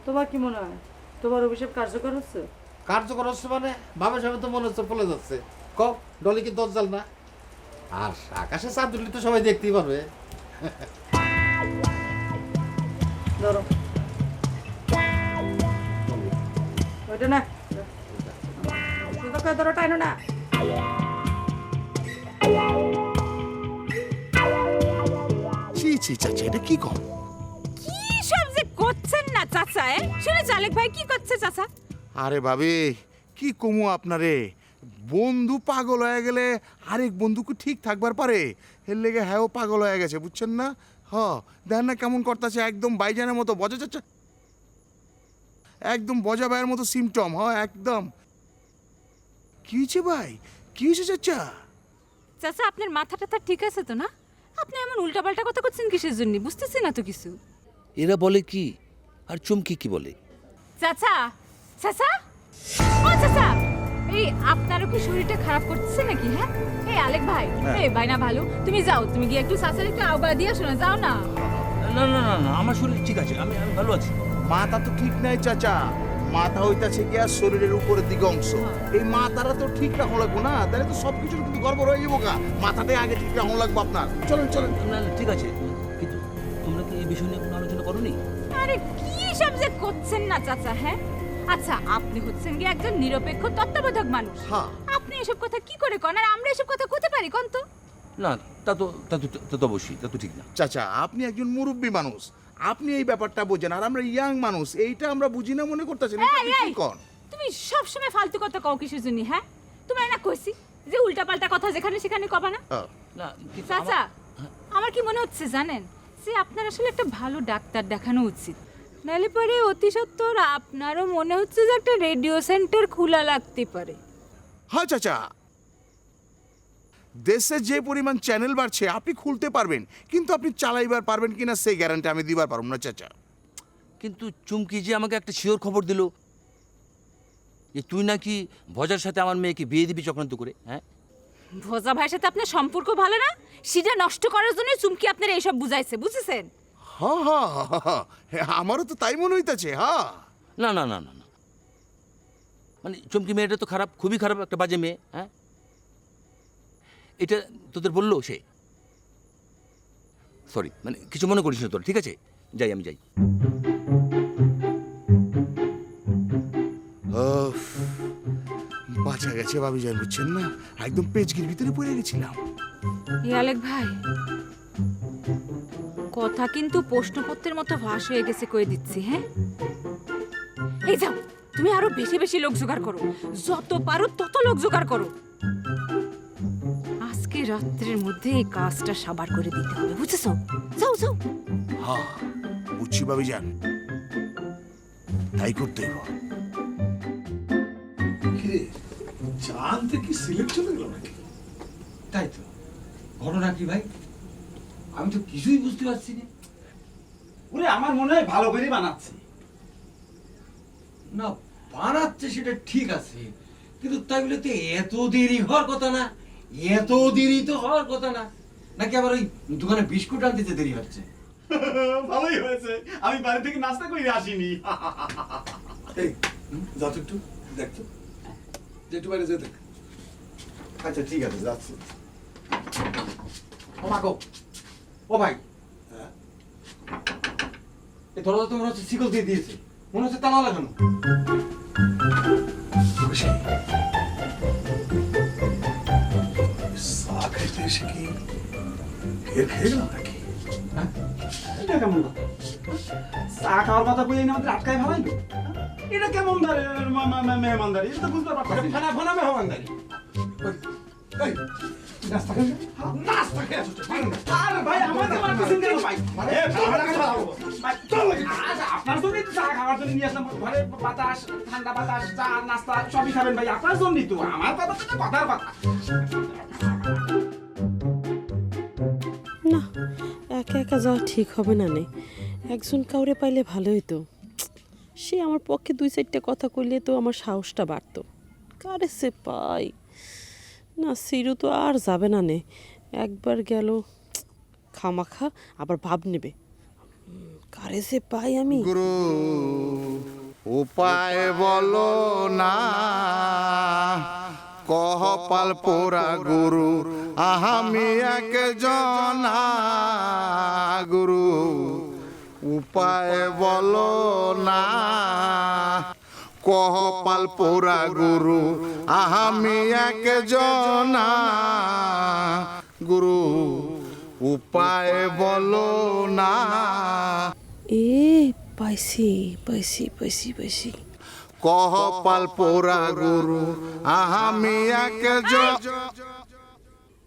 তোমার কি মনে হয় তোমার অভিশাপ কার্যকর হচ্ছে? কার্যকর হচ্ছে মানে ভাবে সামনে তো মনে হচ্ছে ফলে যাচ্ছে। ক ডলি কি দজ্জাল না? আর আকাশে চাঁদ দুলি তো সবাই দেখতেই পারবে। ধরো এটা না সুন্দর করে ধরো, টাইনো না। ছি ছি চাচা, এটা কি কর? কি সব যে করছেন না চাচা? শুনে আলেক ভাই কি করছে চাচা? আরে ভাবি, কি কমু আপনারে? বন্ধু পাগল হয়ে গেলে আরেক বন্ধুকে ঠিক থাকবার পারে, এর লেগে হ্যাঁ পাগল হয়ে গেছে, বুঝছেন না? দেখেন না কেমন করতেছে, একদম বাইজানের মতো বজা চাচা, একদম বজা ভাইয়ের মতো সিমটম। একদম। কি হয়েছে ভাই, কি হয়েছে চাচা? চাচা আপনার মাথাটা ঠিক আছে তো না? আপনি এমন উল্টাপাল্টা কথা করছেন কিসের জন্য? বুঝতেছি না তো কিছু। এরা বলে কি আর চুমকি কি বলে? চাচা, চাচা, ও চাচা, এই আপনারও কি শরীরটা খারাপ করতেছে নাকি? হ্যাঁ, এই আলেক ভাই, এই বাইনা ভালো, তুমি যাও, তুমি গিয়ে একটু চাচার একটু আওগা দিয়ে আসো না, যাও না। না না না না, আমার শরীর ঠিক আছে, আমি ভালো আছি। মাথা তো ঠিক নাই চাচা, মাথা হইতাছে গিয়া শরীরের উপরের দিকে অংশ। এই মাথাটা তো ঠিক রাখা লাগবো না, তাহলে তো সবকিছু কিন্তু গড়বড় হয়ে যাবো। মাথাটাই আগে ঠিক রাখা লাগবো আপনার। চলেন চলেন। না না ঠিক আছে, কিন্তু তোমরা কি এই বিষয় নিয়ে কোনো আলোচনা করোনি? আরে কি সব যে করছেন না চাচা? হ্যাঁ, আচ্ছা আপনি হচ্ছেন কি একজন নিরপেক্ষ তত্ত্বাবধায়ক মানুষ, আপনি এসব কথা কি করে কন? আর আমরা এসব কথা কইতে পারি কোন? তো না, তা তো অবশ্যই, তা তো ঠিক না। চাচা, আপনি একজন মুরব্বী মানুষ, আপনি এই ব্যাপারটা বোঝেন, আর আমরা ইয়াং মানুষ, এইটা আমরা বুঝি না মনে করতেছেন। তুমি সব সময় ফালতু কথা কও কিসের জন্য? হ্যাঁ, তোমার না কইছি যে উল্টাপাল্টা কথা যেখানে সেখানে কবা না। না কিন্তু চাচা, আমার কি মনে হচ্ছে জানেন, যে আপনার আসলে একটা ভালো ডাক্তার দেখানো উচিত, নাহলে পরে অতি সত্বর আপনারও মনে হচ্ছে যে একটা রেডিও সেন্টার খোলা লাগতে পারে। হ্যাঁ চাচা, দেশে যে পরিমাণ চ্যানেল বাড়ছে আপনি খুলতে পারবেন, কিন্তু আপনি চালাইবার পারবেন কিনা সেই গ্যারান্টি আমি দিবার পারব না চাচা। কিন্তু চুমকি যে আমাকে একটা শিওর খবর দিল যে তুই নাকি ভজার সাথে আমার মেয়েকে বিয়ে দিবি চক্রান্ত করে। হ্যাঁ, ভজা ভাইয়ের সাথে আপনার সম্পর্ক ভালো না, সেটা নষ্ট করার জন্য চুমকি আপনার এইসব বুঝাইছে, বুঝেছেন? আমারও তো তাই মনে হইতাছে। না না না না না, মানে চুমকি মেয়েটা তো খারাপ, খুবই খারাপ, একটা বাজে মেয়ে। হ্যাঁ, এটা তোদের বললো সে? সরি, মানে কিছু মনে করিস না তোর, ঠিক আছে? যাই, আমি যাই। বাঁচা গেছে ভাবি যান, বুঝছেন না, একদম পেজগির ভিতরে পড়ে গেছিলাম। আলেক ভাই, কথা কিন্তু প্রশ্নপত্রের মতো ফাঁস হয়ে গেছে, কয়ে দিচ্ছি। হ্যাঁ, এই যাও, তুমি আরো বেশি বেশি লোক জোগাড় করো, যত পারো তত লোক জোগাড় করো। আজকে রাত্রের মধ্যে এই কাজটা সাবার করে দিতে হবে, বুঝেছো? যাও যাও। বুঝছি ভাবি যান, তাই করতে হইব। কিরে, চাঁদ থেকে সিলেক্ট চলে গেল নাকি? তাই তো, ঘটনা কি ভাই? আমি তো কিছুই বুঝতে পারছি না। ওরে আমার মনে হয় ভালো করে বানাচ্ছে। না, বানাচ্ছে সেটা ঠিক আছে, কিন্তু তাই বলে তো এত দেরি হওয়ার কথা না, এত দেরি তো হওয়ার কথা না। নাকি আবার ওই দোকানে বিস্কুট আনতে দেরি হচ্ছে? ভালোই হয়েছে, আমি বাড়ি থেকে নাস্তা করে আসিনি। এই যা তো একটু দেখতো, একটু বাইরে যেতে। আচ্ছা ঠিক আছে, যাচ্ছি। ও মাগো, ও ভাই, এই দরজা তো মনে হচ্ছে শিকল দিয়ে দিয়েছে, মনে হচ্ছে তালা লাগানো। চা খাইতে এসে কি খেয়ে খেয়ে গেলাম নাকি? এটা কেমন কথা? চা খাওয়ার কথা বলে আমাদের আটকায় ভাবাইলো? এটা কেমন মেহমানদারি? এটা তো বুঝতে পারছি। ফানা ফানা মেহমানদারি। এই নাস্তা খাই, নাস্তা খেয়ে আসছো? আরে ভাই, আমাকে মারতেছেন কেন ভাই? ভাই, চল লাগে। আচ্ছা, আপনার জন্য তো চা খাওয়ার জন্য নিয়ে আসলাম। ঘরে বাতাস, ঠান্ডা বাতাস, চা, নাস্তা সবই খাবেন ভাই, আপনার জন্যই তো। আমার কথা তো কথার কথা। না, একা একা যাওয়া ঠিক হবে না নে, একজন কাউরে পাইলে ভালো হইতো। সে আমার পক্ষে 2-4টা কথা কইলে তো আমার সাহসটা বাড়তো। কারে সে পাই না, সিরু তো আর যাবে না নে, একবার গেল খামাখা আবার ভাব নেবে। কারে সে পাই আমি? গুরু উপায় বলো না, কহপাল পোড়া গুরু আমি একজন। গুরু উপায় বলো না, কপাল পোড়া গুরু আমি একজনা, গুরু উপায় বলো না। এ পাইছি পাইছি পাইছি পাইছি কপাল পোড়া গুরু আমি একজন।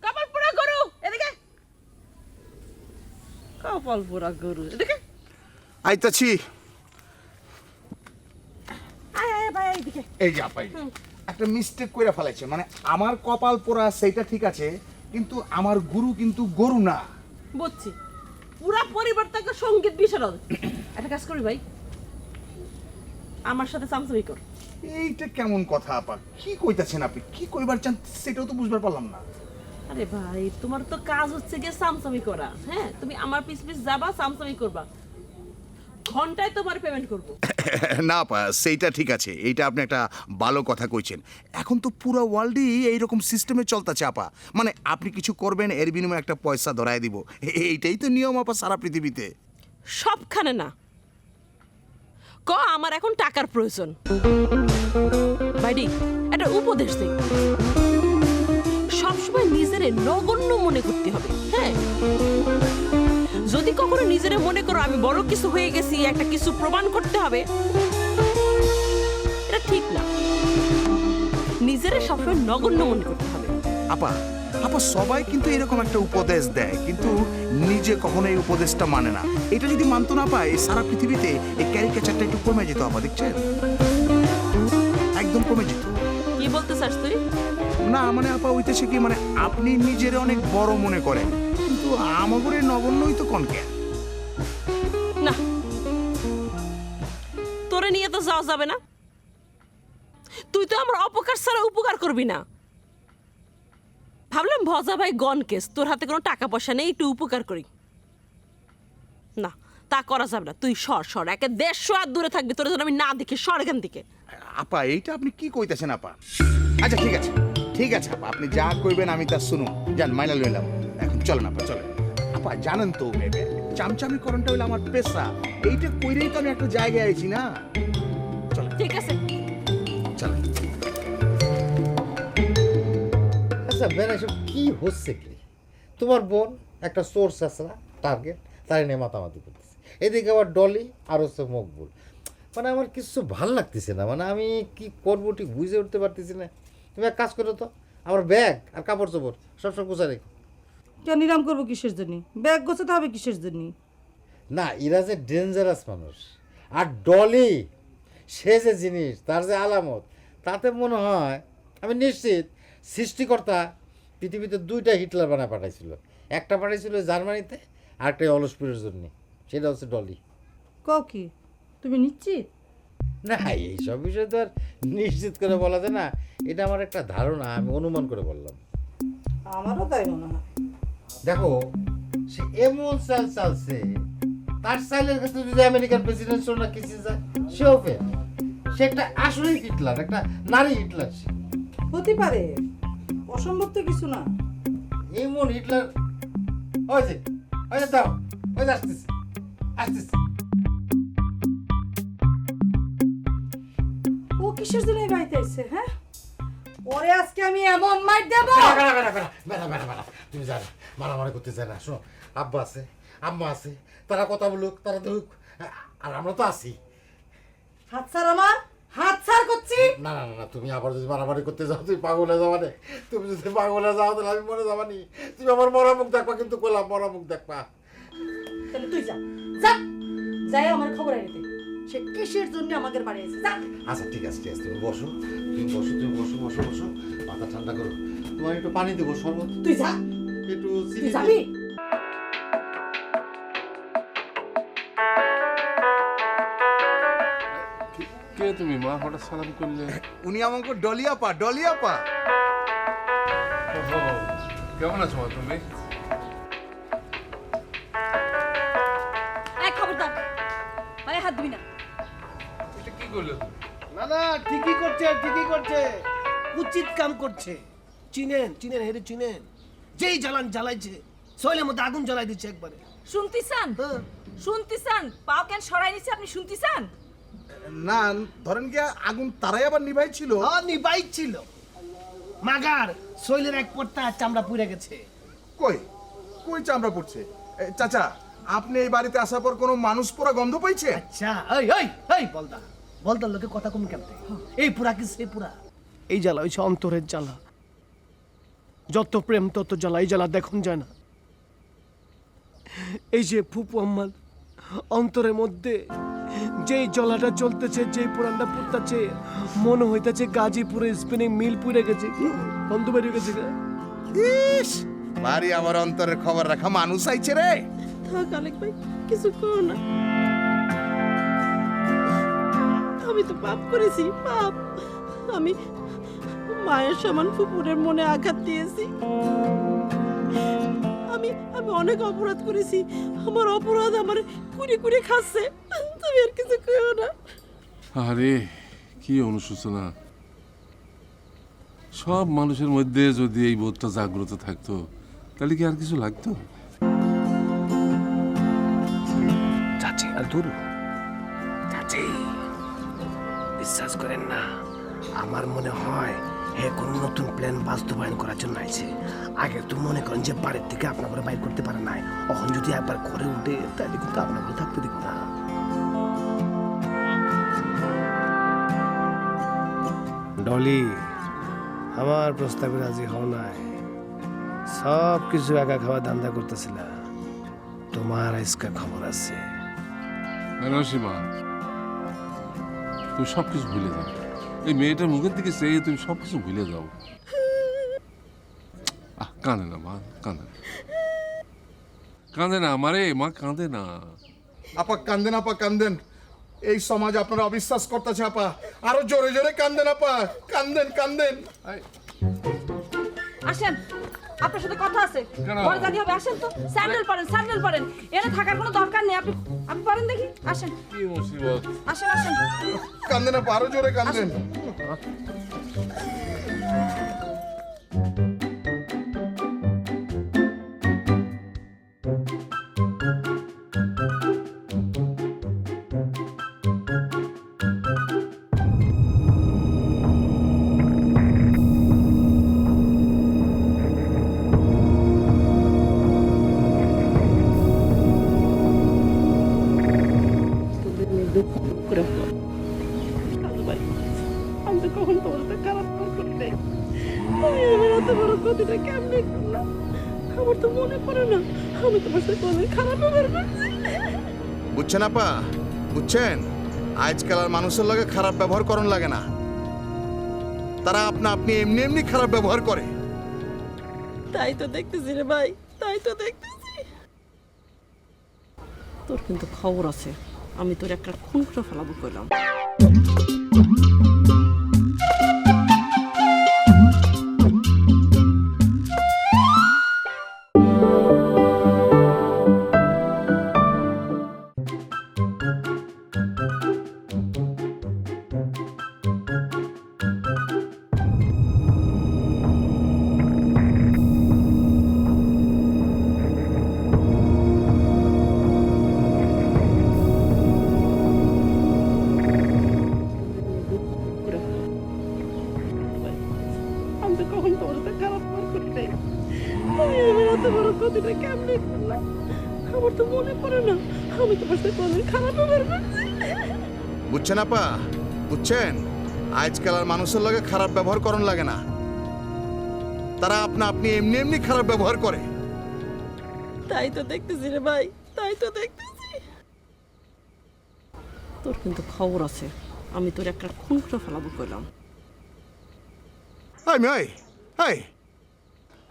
কপাল পোড়া গরু এদিকে, কপাল পোড়া গরু এদিকে, আইতাছি। আয় আয় ভাই এদিকে। এই যে আপাই একটা মিস্টেক করে ফেলাইছে, মানে আমার কপাল পোড়া সেইটা ঠিক আছে, কিন্তু আমার গুরু কিন্তু গরু না। বুঝছি, পুরা পরিবারটাকে সঙ্গীত বিশারদ। একটা কাজ করি ভাই, আমার সাথে চামচামি কর। এইটা কেমন কথা আপা? কি কইতাছেন আপনি? কি কইবার চান সেটাও তো বুঝবার পারলাম না। আরে ভাই, তোমার তো কাজ হচ্ছে গিয়ে চামচামি করা। হ্যাঁ, তুমি আমার পিছ পিছ যাবা, চামচামি করবা, ঘন্টায় তোমার পেমেন্ট করবো। না আপা, সেইটা ঠিক আছে, এইটা আপনি একটা ভালো কথা কইছেন। এখন তো পুরো ওয়ার্ল্ডই এইরকম সিস্টেমে চলতেছে আপা, মানে আপনি কিছু করবেন এর বিনিময়ে একটা পয়সা ধরায় দিব, এইটাই তো নিয়ম আপা সারা পৃথিবীতে। সবখানে না, ক আমার এখন টাকার প্রয়োজন। বাইডি একটা উপদেশ দিই, সবসময় নিজেরে নগণ্য মনে করতে হবে। হ্যাঁ, যদি কখনো নিজেরে মনে করো আমি বড় কিছু হয়ে গেছি, একটা কিছু প্রমাণ করতে হবে, এটা ঠিক না। নিজেরে সবসময় নগণ্য মনে করতে হবে। আপা আপা সবাই কিন্তু এরকম একটা উপদেশ দেয়, কিন্তু নিজে কখনো এই উপদেশটা মানে না। এটা যদি মানতো না পায়, এই সারা পৃথিবীতে এই ক্যারিকেচারটা একটু কমে যেত আপা, দেখছেন? একদম কমে যেত। কি বলতে চাস তুই? না মানে আপা হইতেছে কি, মানে আপনি নিজের অনেক বড় মনে করেন, কিন্তু আমাদের নগণ্যই তো কনকে। না, তোরে নিয়ে তো যাওয়া যাবে না। তুই তো আমার অপকার ছাড়া উপকার করবি না। ভাবলাম ভজা ভাই গন কেস, তোর হাতে কোনো টাকা পয়সা নেই, একটু উপকার করি। না, তা করা যাবে না। তুই সর সর, একে 150 হাত দূরে থাকবি, তোর জন্য আমি না দেখি, সর এখান থেকে। আপা এইটা আপনি কি কইতেছেন আপা? আচ্ছা ঠিক আছে, ঠিক আছে আপা, আপনি যা কইবেন আমি তা শুনুন। যান, মাইনা লইলাম। এখন চলেন আপা, চলেন। আপা জানেন তো চামচামি করণটা হইলো আমার পেশা, এইটা কইরেই তো আমি একটা জায়গায় আইছি না। চলেন। ঠিক আছে, চলেন। আচ্ছা বেন, এসব কি হচ্ছে কি? তোমার বোন একটা সোর্স আছে না, টার্গেট, তাই নিয়ে মাতামাতি করতেছে। এদিকে আবার ডলি আর হচ্ছে মকবুল। মানে আমার কিছু ভাল লাগতেছে না, মানে আমি কি করবো ঠিক বুঝে উঠতে পারতেছি না। তুমি এক কাজ করো তো, আমার ব্যাগ আর কাপড় চোপড় সব গুছা রেখো। কেন নিরাম করবো কিসের জন্য? ব্যাগ গোছাতে হবে কিসের জন্য? না, এরা যে ডেঞ্জারাস মানুষ, আর ডলি সে যে জিনিস, তার যে আলামত, তাতে মনে হয় আমি নিশ্চিত সৃষ্টিকর্তা পৃথিবীতে 2টা হিটলার বানায় পাঠাইছিল। একটা পাঠাইছিল জার্মানিতে, আর একটা অলসপুরের জন্য, সেটা হচ্ছে ডলি। কও কি তুমি নিশ্চিত? না, এইসব বিষয় তো আর নিশ্চিত করে বলা যায় না, এটা আমার একটা ধারণা, আমি অনুমান করে বললাম। আমারও তাই মনে হয়। দেখো, সে এমন চাল চালছে, তার চাইলের ক্ষেত্রে যদি আমেরিকার প্রেসিডেন্ট না কিছু যায়, সেও ফের। সে একটা আসলেই হিটলার, একটা নারী হিটলার। সে হতে পারে, অসম্ভব তো কিছু না। এমন হিটলার। ওই যে দাও, ওই যে আসতেছে আসতেছে। ও কিসের জন্য এই বাড়িতে এসেছে? হ্যাঁ, ওরে আজকে আমি এমন মার দেব। তুমি জানো মারামারি করতে চাই না। শোনো, আব্বা আছে, আম্মা আছে, তারা কথা বলুক, তারা দেখুক, আর আমরা তো আছি। হাত ছাড় আমার, হাত ছাড় করছি। না না না, তুমি আবার যদি মারামারি করতে যাও, তুমি পাগল হয়ে যাবা রে। তুমি যদি পাগল হয়ে যাও তাহলে আমি মরে যাবানি। তুমি আমার মরা মুখ দেখবা, কিন্তু কইলাম মরা মুখ দেখবা। তাহলে তুই যা, যা যাই আমার খবর আনিতে। সে কিসের জন্য আমাদের বাড়ি এসেছে? যা। আচ্ছা ঠিক আছে, ঠিক আছে, তুমি বসো, বসো, মাথা ঠান্ডা করো। তোমার একটু পানি দেবো, শরবত। তুই যা, একটু তুই যাবি। কে তুমি মা, হঠাৎ সালাম করলে? উনি আমাকে ডলি আপা, ডলি আপা। কেমন আছো মা তুমি? এই খবরদার, আরে হাত দিবি না। এটা কি করলে তুমি? না না, ঠিকই করছে, ঠিকই করছে, উচিত কাম করছে। চিনেন হেরে চিনেন, যেই জ্বালাইছে শৈলের মধ্যে আগুন জ্বালাই দিচ্ছে একবারে। শুনতিছেন? শুনতিছেন? পাও কেন সরাই নিছে আপনি? শুনতিছেন? না ধরেন কি আগুন তারাই আবার নিভাই ছিল? নিবাই ছিল মাগার শৈলের এক পড়তা চামড়া পুড়ে গেছে। কই কই চামড়া পড়ছে? চাচা আপনি এই বাড়িতে আসার পর কোনো মানুষ পোড়া গন্ধ পাইছে? আচ্ছা এই এই এই বলদার লোকে কথা কম কেমতে? এই পুরা কি সে পুরা? এই জ্বালা হইছে অন্তরের জ্বালা। যত প্রেম তত জ্বালা, এই জ্বালা দেখুন যায় না। এই যে ফুপু আম্মার অন্তরের মধ্যে যেই জ্বালাটা চলতেছে, যেই পুরানটা পুড়তেছে, মনে হইতেছে গাজীপুরে স্পিনিং মিল পুড়ে গেছে, বন্ধ বেরিয়ে গেছে। ইস বাড়ি আমার অন্তরের খবর রাখা মানুষ আইছে রে। থাক আলেক ভাই, কিছু করো না। আমি তো পাপ করেছি, পাপ। আমি মায়ের সমান ফুপুরের মনে আঘাত দিয়েছি। আমি আমি অনেক অপরাধ করেছি। আমার অপরাধ আমার কুড়ি কুড়ি খাচ্ছে। তুমি আর কিছু করো না। আরে কি অনুশোচনা! সব মানুষের মধ্যে যদি এই বোধটা জাগ্রত থাকতো তাহলে কি আর কিছু লাগতো? চাচি আর দূর চাচি, বিশ্বাস করেন না, আমার মনে হয় হে কোন নতুন প্ল্যান বাস্তবায়ন করার জন্য আইছে। আগে তো মনে করেন যে বাড়ির থেকে আপনার করে বাইর করতে পারে নাই, এখন যদি একবার করে উঠে তাহলে কিন্তু আপনার করে থাকতে দিব না। ডলি, আমার প্রস্তাবে রাজি হও নাই। সব কিছু একা খাওয়া ধান্দা করতেছিল। তোমার আজকে খবর আছে। রসিমা, তুমি সবকিছু ভুলে যাও। এই মেয়েটার মুখের দিকে চেয়ে তুমি সবকিছু ভুলে যাও। কাঁদে না মা, কাঁদে না, কাঁদে না আমারে মা, কাঁদে না। আপা কান্দেন, আপা কান্দেন। এই সমাজ আপনারা অবিশ্বাস করতেছে আপা। আরো জোরে জোরে কান্দেন আপা, কান্দেন কান্দেন। আসেন, আপনার সাথে কথা আছে। কেন? বড় জানি হবে, আসেন তো। স্যান্ডেল পরেন, স্যান্ডেল পরেন। এখানে থাকার কোনো দরকার নেই। আপনি আপনি পরেন দেখি, আসেন। কি মুসিবত! আসেন আসেন। কান্দেন আপা, আরো জোরে কান্দেন। আমি তো কখন তোমার সাথে খারাপ করতে, আমি আমার এত বড় ক্ষতিটা কেমনে করলাম? আমার তো মনে পড়ে না আমি তোমার সাথে কোনোদিন খারাপ ব্যবহার করছি। বুঝছেন আপা, বুঝছেন? আজকাল আর মানুষের লগে খারাপ ব্যবহার করন লাগে না। তারা আপনি এমনি এমনি খারাপ ব্যবহার করে। তাই তো দেখতেছি রে ভাই, তাই তো দেখতেছি। তোর কিন্তু খবর আছে, আমি তোর একটা খুন করে ফেলাবো কইলাম। আমি তো কখন তোমার সাথে খারাপ করতে, আমি আমার এত বড় ক্ষতিটা কেমনে করলাম? আমার তো মনে পড়ে না আমি তোমার সাথে কোনোদিন খারাপ ব্যবহার করছি। বুঝছেন আপা, বুঝছেন? আজকাল আর মানুষের লগে খারাপ ব্যবহার করন লাগে না। তারা আপনি এমনি এমনি খারাপ ব্যবহার করে। তাই তো দেখতেছি রে ভাই, তাই তো দেখতেছি। তোর কিন্তু খবর আছে, আমি তোর একটা খুন করে ফেলাবো কইলাম।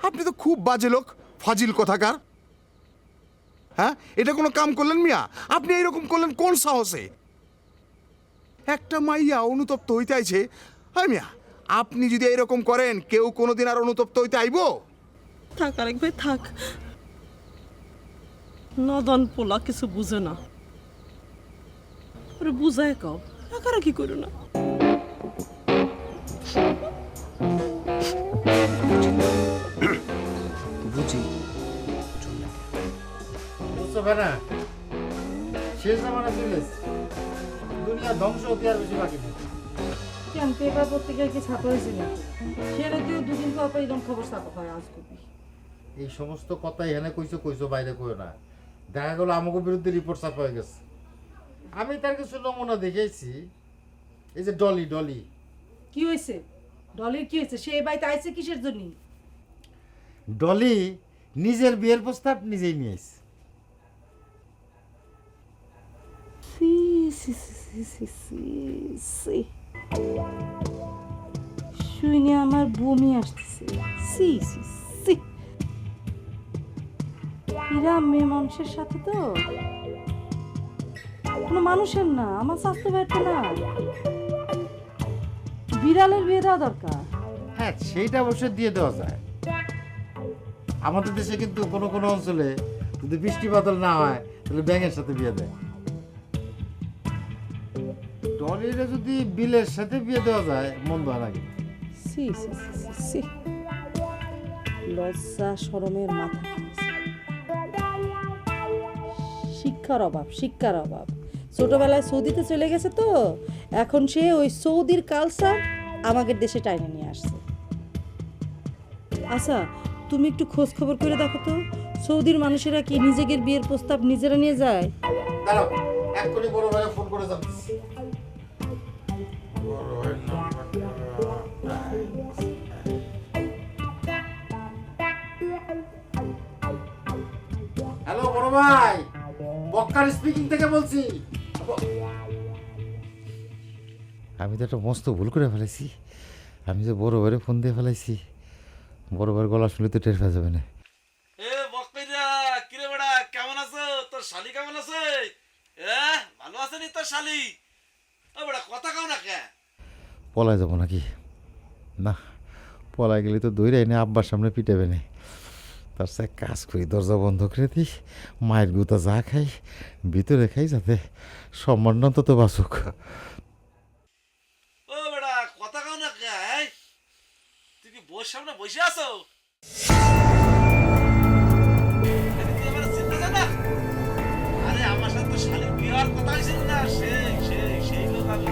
আপনি তো খুব বাজে লোক, ফাজিল কোথাকার। হ্যাঁ, এটা কোনো কাম করলেন মিয়া? আপনি এইরকম করলেন কোন সাহসে? একটা মাইয়া অনুতপ্ত হইতে আইছে। হ্যাঁ মিয়া, আপনি যদি এইরকম করেন কেউ কোনোদিন আর অনুতপ্ত হইতে আইব? থাক আরেক ভাই থাক, নদন পোলা কিছু বুঝে না, ওরে বুঝায় কও, রাগারাগি করো না। বুঝি বুঝতে পারে না, শেষ জামানা চলে এসছে। দুনিয়া ধ্বংস হতে আর বেশি বাকি নেই। কেন পেপার পত্রিকায় কি ছাপা হয়েছে নাকি? সেটা তুই দুদিন পর পর এরকম খবর ছাপা হয় আজ কবি। এই সমস্ত কথা এখানে কইছো বাইরে কইও না। দেখা গেল আমাকে বিরুদ্ধে রিপোর্ট ছাপা হয়ে গেছে। আমি তার কিছু নমুনা দেখেছি। এই যে ডলি ডলি কি হয়েছে? ডলির কি হয়েছে? সে এই বাড়িতে আইছে কিসের জন্য? ডলি নিজের বিয়ের প্রস্তাব নিজেই নিয়ে এসেছে। শুনে আমার বমি আসতেছে। সি সি সি এরা মেয়ে মানুষের সাথে তো কোনো মানুষের না, আমার স্বাস্থ্য ভাইটা না, বিড়ালের বিয়ে দেওয়া দরকার। হ্যাঁ সেইটা অবশ্যই দিয়ে দেওয়া যায়। আমাদের দেশে কিন্তু কোনো কোনো অঞ্চলে যদি বৃষ্টি বাদল না হয় তাহলে ব্যাঙের সাথে বিয়ে দেয়। ডলিরে যদি বিলের সাথে বিয়ে দেওয়া যায় মন্দ হয় না কিন্তু। সি সি সি সি সি লজ্জা শরমের মাথা খাচ্ছে। শিক্ষার অভাব, শিক্ষার অভাব। ছোটবেলায় সৌদিতে চলে গেছে তো এখন সে ওই সৌদির কালচার আমাদের দেশে টাইনে নিয়ে আসছে। আচ্ছা তুমি একটু খোঁজ খবর করে দেখো তো সৌদির মানুষেরা কি নিজেদের বিয়ের প্রস্তাব নিজেরা নিয়ে যায়? দাঁড়াও এক্ষুনি বড় ভাইয়া ফোন করে জানতেছি। হ্যালো বড় ভাই, বক্কার স্পিকিং থেকে বলছি। আমি তো একটা মস্ত ভুল করে ফেলেছি। আমি যে বড় ভাইয়ের ফোন দিয়ে ফেলাইছি। বড় ভাইয়ের গলা শুনলে তো টের পাওয়া যাবে না। এ বকইরা কিরে বড়া কেমন আছো? তোর শালি কেমন আছে? ভালো আছে নি তোর শালি? ও বড়া কথা কও না কে? পলায় যাবো নাকি? না, পলায় গেলে তো দৌড়ে এনে আব্বার সামনে পিটাবে না। তার সে কাজ করি, দরজা বন্ধ করে দিই, মায়ের গুতা যা খাই ভিতরে খাই, যাতে সম্মান অন্তত বাঁচুক। ও বড়া কথা কও না কে? তুই কি বউর সামনে বসে আছো? আরে আমার সাথে তো শালির বিয়ার কথা হয়েছিল না? সেই লোক আমি।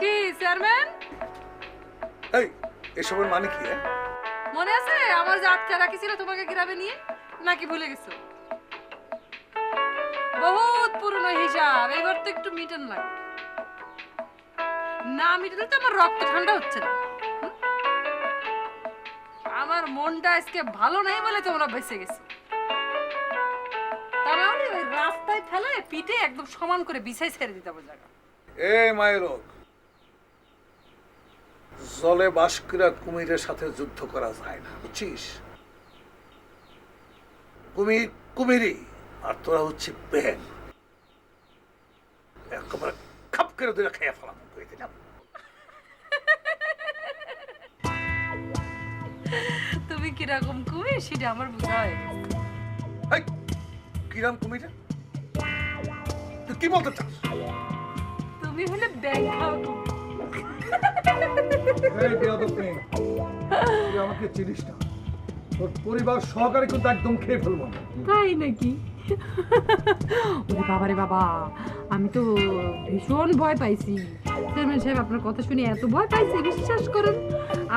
কি চেয়ারম্যান এই এসবের মানে কি? মনে আছে আমার যে আটকে রাখিছিল তোমাকে গ্রামে নিয়ে, নাকি ভুলে গেছো? বহুত পুরনো হিসাব, এবার তো একটু মিটান লাগে। না মিটালে তো আমার রক্ত ঠান্ডা হচ্ছে না। আমার মনটা আজকে ভালো নাই বলে তোমরা বেঁচে গেছো। তা নাহলে ওই রাস্তায় ফেলে পিঠে একদম সমান করে বিছাই ছেড়ে দিতে হবে জায়গা। এ মায়েরক, জলে বাস করে কুমিরের সাথে যুদ্ধ করা যায় না, বুঝছিস? কুমির কুমিরই, আর তোরা হচ্ছে ব্যাং। একেবারে খাপ করে ধরে খেয়ে ফেলাম করে দিলাম। তুমি কিরকম কুমির সেটা আমার বোঝা হয়ে গেছে। এই, কিরাম কুমির? তুই কি বলতে চাস? তুমি হলে ব্যাং খাওয়া কুমির। তুই আমাকে চিনিস না, তোর পরিবার সহকারে কিন্তু একদম খেয়ে ফেলবো। তাই নাকি? ওরে বাবারে বাবা, আমি তো ভীষণ ভয় পাইছি। চেয়ারম্যান সাহেব আপনার কথা শুনে এত ভয় পাইছি, বিশ্বাস করেন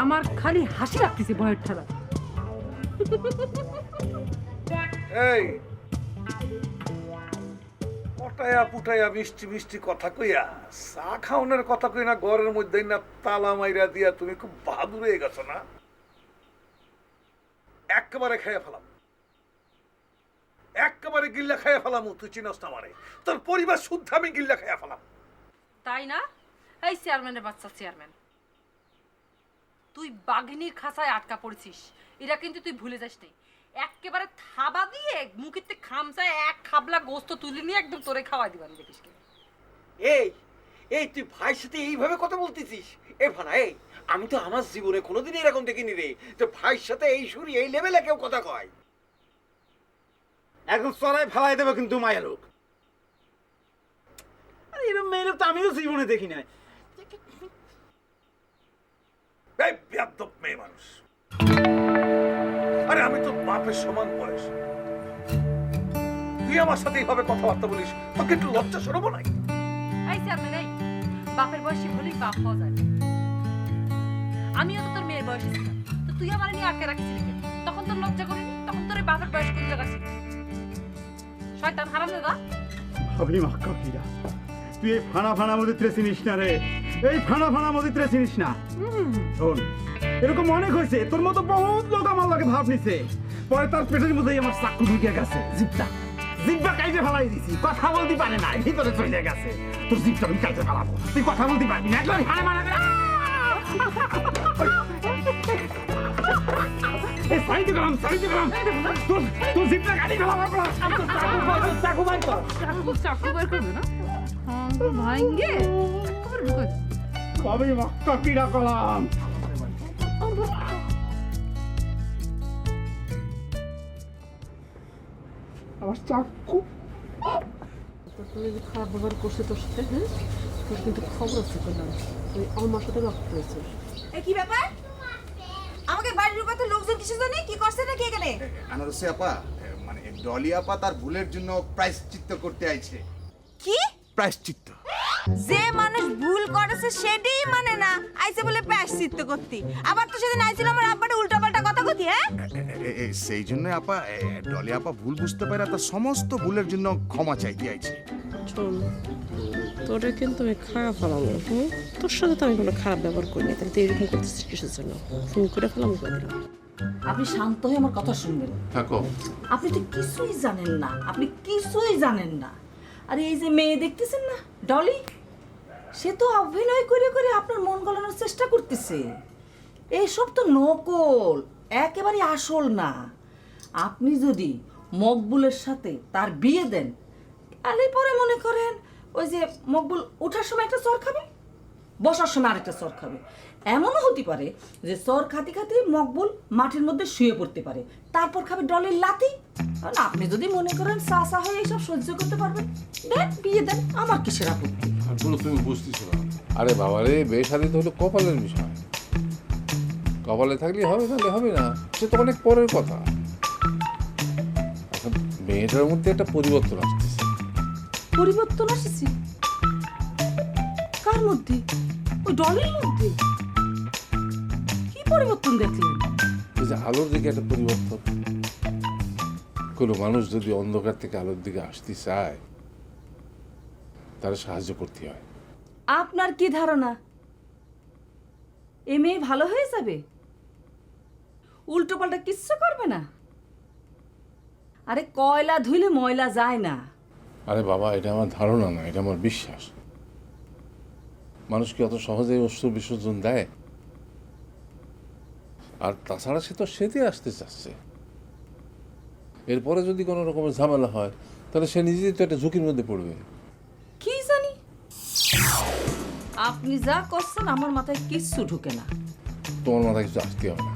আমার খালি হাসি লাগতেছে ভয়ের ঠাড়া। এই আটায়া পুটাইয়া মিষ্টি মিষ্টি কথা কইয়া চা খাওয়ানোর কথা কই না, ঘরের মধ্যে না তালা মাইরা দিয়া তুমি খুব বাহাদুর হয়ে গেছো না? একেবারে খেয়ে ফেলাম, একেবারে গিল্লা খেয়ে ফেলাম। তুই চিনস না মানে তোর পরিবার শুদ্ধ আমি গিল্লা খেয়ে ফেলাম। তাই না? এই চেয়ারম্যানের বাচ্চা চেয়ারম্যান, তুই বাঘিনীর খাঁচায় আটকা পড়েছিস, এটা কিন্তু তুই ভুলে যাস নি। একেবারে থাবা দিয়ে মুখিতে খামচায় এক খাবলা গোস্ত তুলে নিয়ে একদম তোরে খাওয়াই দিবান দেখিস কি। এই এই তুই ভাইয়ের সাথে এইভাবে কথা বলতেছিস? এ ভানা, এই আমি তো আমার জীবনে কোনোদিন এরকম দেখিনি রে, তো ভাইয়ের সাথে এই সুরি এই লেভেলে কেউ কথা কয়। একদম চড়াই ফেলাই দেবে কিন্তু মায়া লোক। আরে এরকম মেয়ে লোক তো আমিও জীবনে দেখি নাই। এই বেয়াদব মেয়ে মানুষ, আরে আমি তো বাপের সমান বয়স, তুই আমার সাথে এইভাবে কথাবার্তা বলিস, তোকে একটু লজ্জা সরব নাই? এই চেয়ারম্যান, এই বাপের বয়সী হলেই বাপ হওয়া যায়। আমিও তো তোর মেয়ের বয়সী ছিলাম, তো তুই আমার নিয়ে আটকে রাখছিলি কেন? তখন তোর লজ্জা করিনি? তখন তোর বাপের বয়স কোন জায়গা ছিল? শয়তান হারামজাদা। ভাবি মাক্কা কিরা, তুই এই ফানা ফানা মদিত্রে চিনিস না রে, এই ফানা ফানা মদিত্রে চিনিস না। শোন, এরকম অনেক হয়েছে, তোর মতো বহুত লোক আমার লাগে ভাব নিছে, পরে তার পেটের মধ্যেই আমার চাকু ঢুকে গেছে। জিব্বা কাইটে ফেলাই দিছি, কথা বলতে পারে না, ভিতরে চলে গেছে। তোর জিব্বা আমি কাইটে ফেলাবো, তুই কথা বলতে পারবি না। একদম হারে মারা সাইতে গেলাম, তোর জিব্বা কাটি ফেলাবো। চাকু বাইর কর। চাকু বের করবে না? ভাইঙ্গে একেবারে ঢুকে ভাবি মাক্কা কিরা কলাম। আমার চাকু খারাপ ব্যবহার করছে তোর সাথে, হ্যাঁ তোর কিন্তু খবর আছে করলাম, তুই আমার সাথে রক্ত করেছিস। কি ব্যাপার? আমাকে বাড়ির উপরে লোকজন কিছু জানে কি করছে নাকি এখানে? আনারসি আপা, মানে ডলি আপা তার ভুলের জন্য প্রায়শ্চিত্ত করতে আইছে। কি প্রায়শ্চিত্ত? যে মানুষ ভুল করেছে সেটাই মানে না, আইছে বলে প্রায়শ্চিত্ত করতে। আবার তো সেদিন আইছিল আমার আব্বাটা উল্টাপাল্টা কথা কতি। হ্যাঁ, সেই জন্য আপা ডলি আপা ভুল বুঝতে পারে, তার সমস্ত ভুলের জন্য ক্ষমা চাইতে আইছে। শোন, তোরে কিন্তু আমি খারাপ ফেলাম, তোর সাথে তো আমি কোনো খারাপ ব্যবহার করিনি, তাহলে তুই এরকম করতেছিস কিসের জন্য? ফোন করে ফেলাম করে দিলাম। আপনি শান্ত হয়ে আমার কথা শুনবেন। থাকো। আপনি তো কিছুই জানেন না, আপনি কিছুই জানেন না। আরে এই যে মেয়ে দেখতেছেন না ডলি, সে তো অভিনয় করে করে আপনার মন গলানোর চেষ্টা করতেছে। এইসব তো নকল, একেবারে আসল না। আপনি যদি মকবুলের সাথে তার বিয়ে দেন, তাহলে পরে মনে করেন ওই যে মকবুল ওঠার সময় একটা চর খাবে, বসার সময় আরেকটা চর খাবে। এমনও হতে পারে যে চর খাতি খাতি মকবুল মাটির মধ্যে শুয়ে পড়তে পারে, তারপর খাবে ডলের লাথি। আর আপনি যদি মনে করেন চাচা হয়ে এইসব সহ্য করতে পারবেন, দেন বিয়ে দেন, আমার কিসের আপত্তি? তারপরে তুমি বুঝতেছো না। আরে বাবা রে, বিয়ে শাদী তো হলো কপালের বিষয়, কপালে থাকলে হবে, তাহলে হবে না, সে তো অনেক পরের কথা। এখন মেয়েটার মধ্যে একটা পরিবর্তন আসতেছে। পরিবর্তন আসছে কার মধ্যে? ওই ডলের মধ্যে? কি পরিবর্তন দেখলেন? এই যে আলোর দিকে একটা পরিবর্তন। কোনো মানুষ যদি অন্ধকার থেকে আলোর দিকে আসতে চায়, তারা সাহায্য করতে হয়। আপনার কি ধারণা এ মেয়ে ভালো হয়ে যাবে? উল্টো পাল্টা কিচ্ছু করবে না? আরে কয়লা ধুইলে ময়লা যায় না। আরে বাবা, এটা আমার ধারণা না, এটা আমার বিশ্বাস। মানুষ কি অত সহজেই অস্ত্র বিসর্জন দেয়? আর তাছাড়া সে তো সেতে আসতে চাচ্ছে। এরপরে যদি কোনো রকমের ঝামেলা হয়, তাহলে সে নিজেই তো একটা ঝুঁকির মধ্যে পড়বে। কি জানি, আপনি যা করছেন আমার মাথায় কিচ্ছু ঢুকে না। তোমার মাথায় কিছু আসতে হবে না।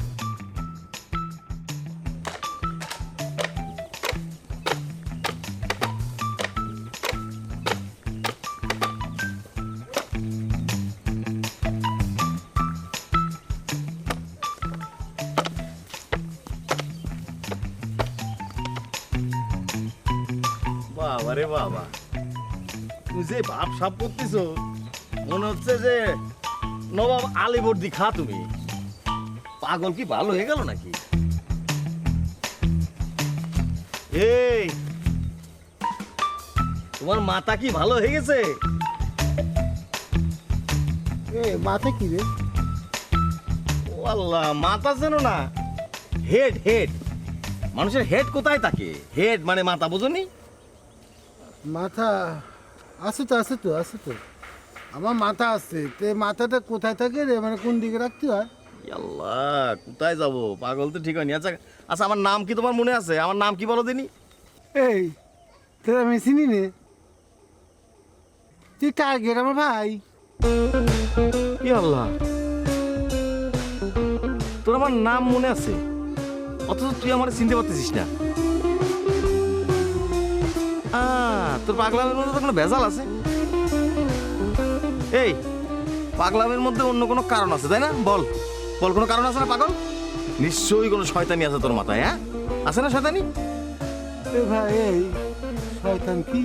বাবা রে বাবা, তুমি যে ভাব সাপ করতেছো মনে হচ্ছে যে নবাব আলীবর্দী খা। তুমি পাগল কি ভালো হয়ে গেল নাকি? এই তোমার মাথা কি ভালো হয়ে গেছে? মাথা কি রে? ও আল্লাহ, মাথা যেন না, হেড হেড। মানুষের হেড কোথায় থাকে? হেড মানে মাথা, বুঝনি? মাথা আছে তো আছে তো আছে তো, আমার মাথা আছে। তে মাথাটা কোথায় থাকে রে, মানে কোন দিকে রাখতে হয়? আল্লাহ, কোথায় যাব? পাগল তো ঠিক হয়নি। আচ্ছা আচ্ছা, আমার নাম কি তোমার মনে আছে? আমার নাম কি বলো দিনি? এই তোর আমি চিনি নে, তুই টার্গেট আমার ভাই। কি আল্লাহ, তোর আমার নাম মনে আছে, অথচ তুই আমার চিনতে পারতেছিস না। তোর পাগলামের মধ্যে তো কোনো ভেজাল আছে। এই পাগলামের মধ্যে অন্য কোনো কারণ আছে, তাই না? বল বল, কোনো কারণ আছে না পাগল? নিশ্চয়ই কোনো শয়তানি আছে তোর মাথায়। হ্যাঁ, আছে না শয়তানি? ভাই এই শয়তান কি?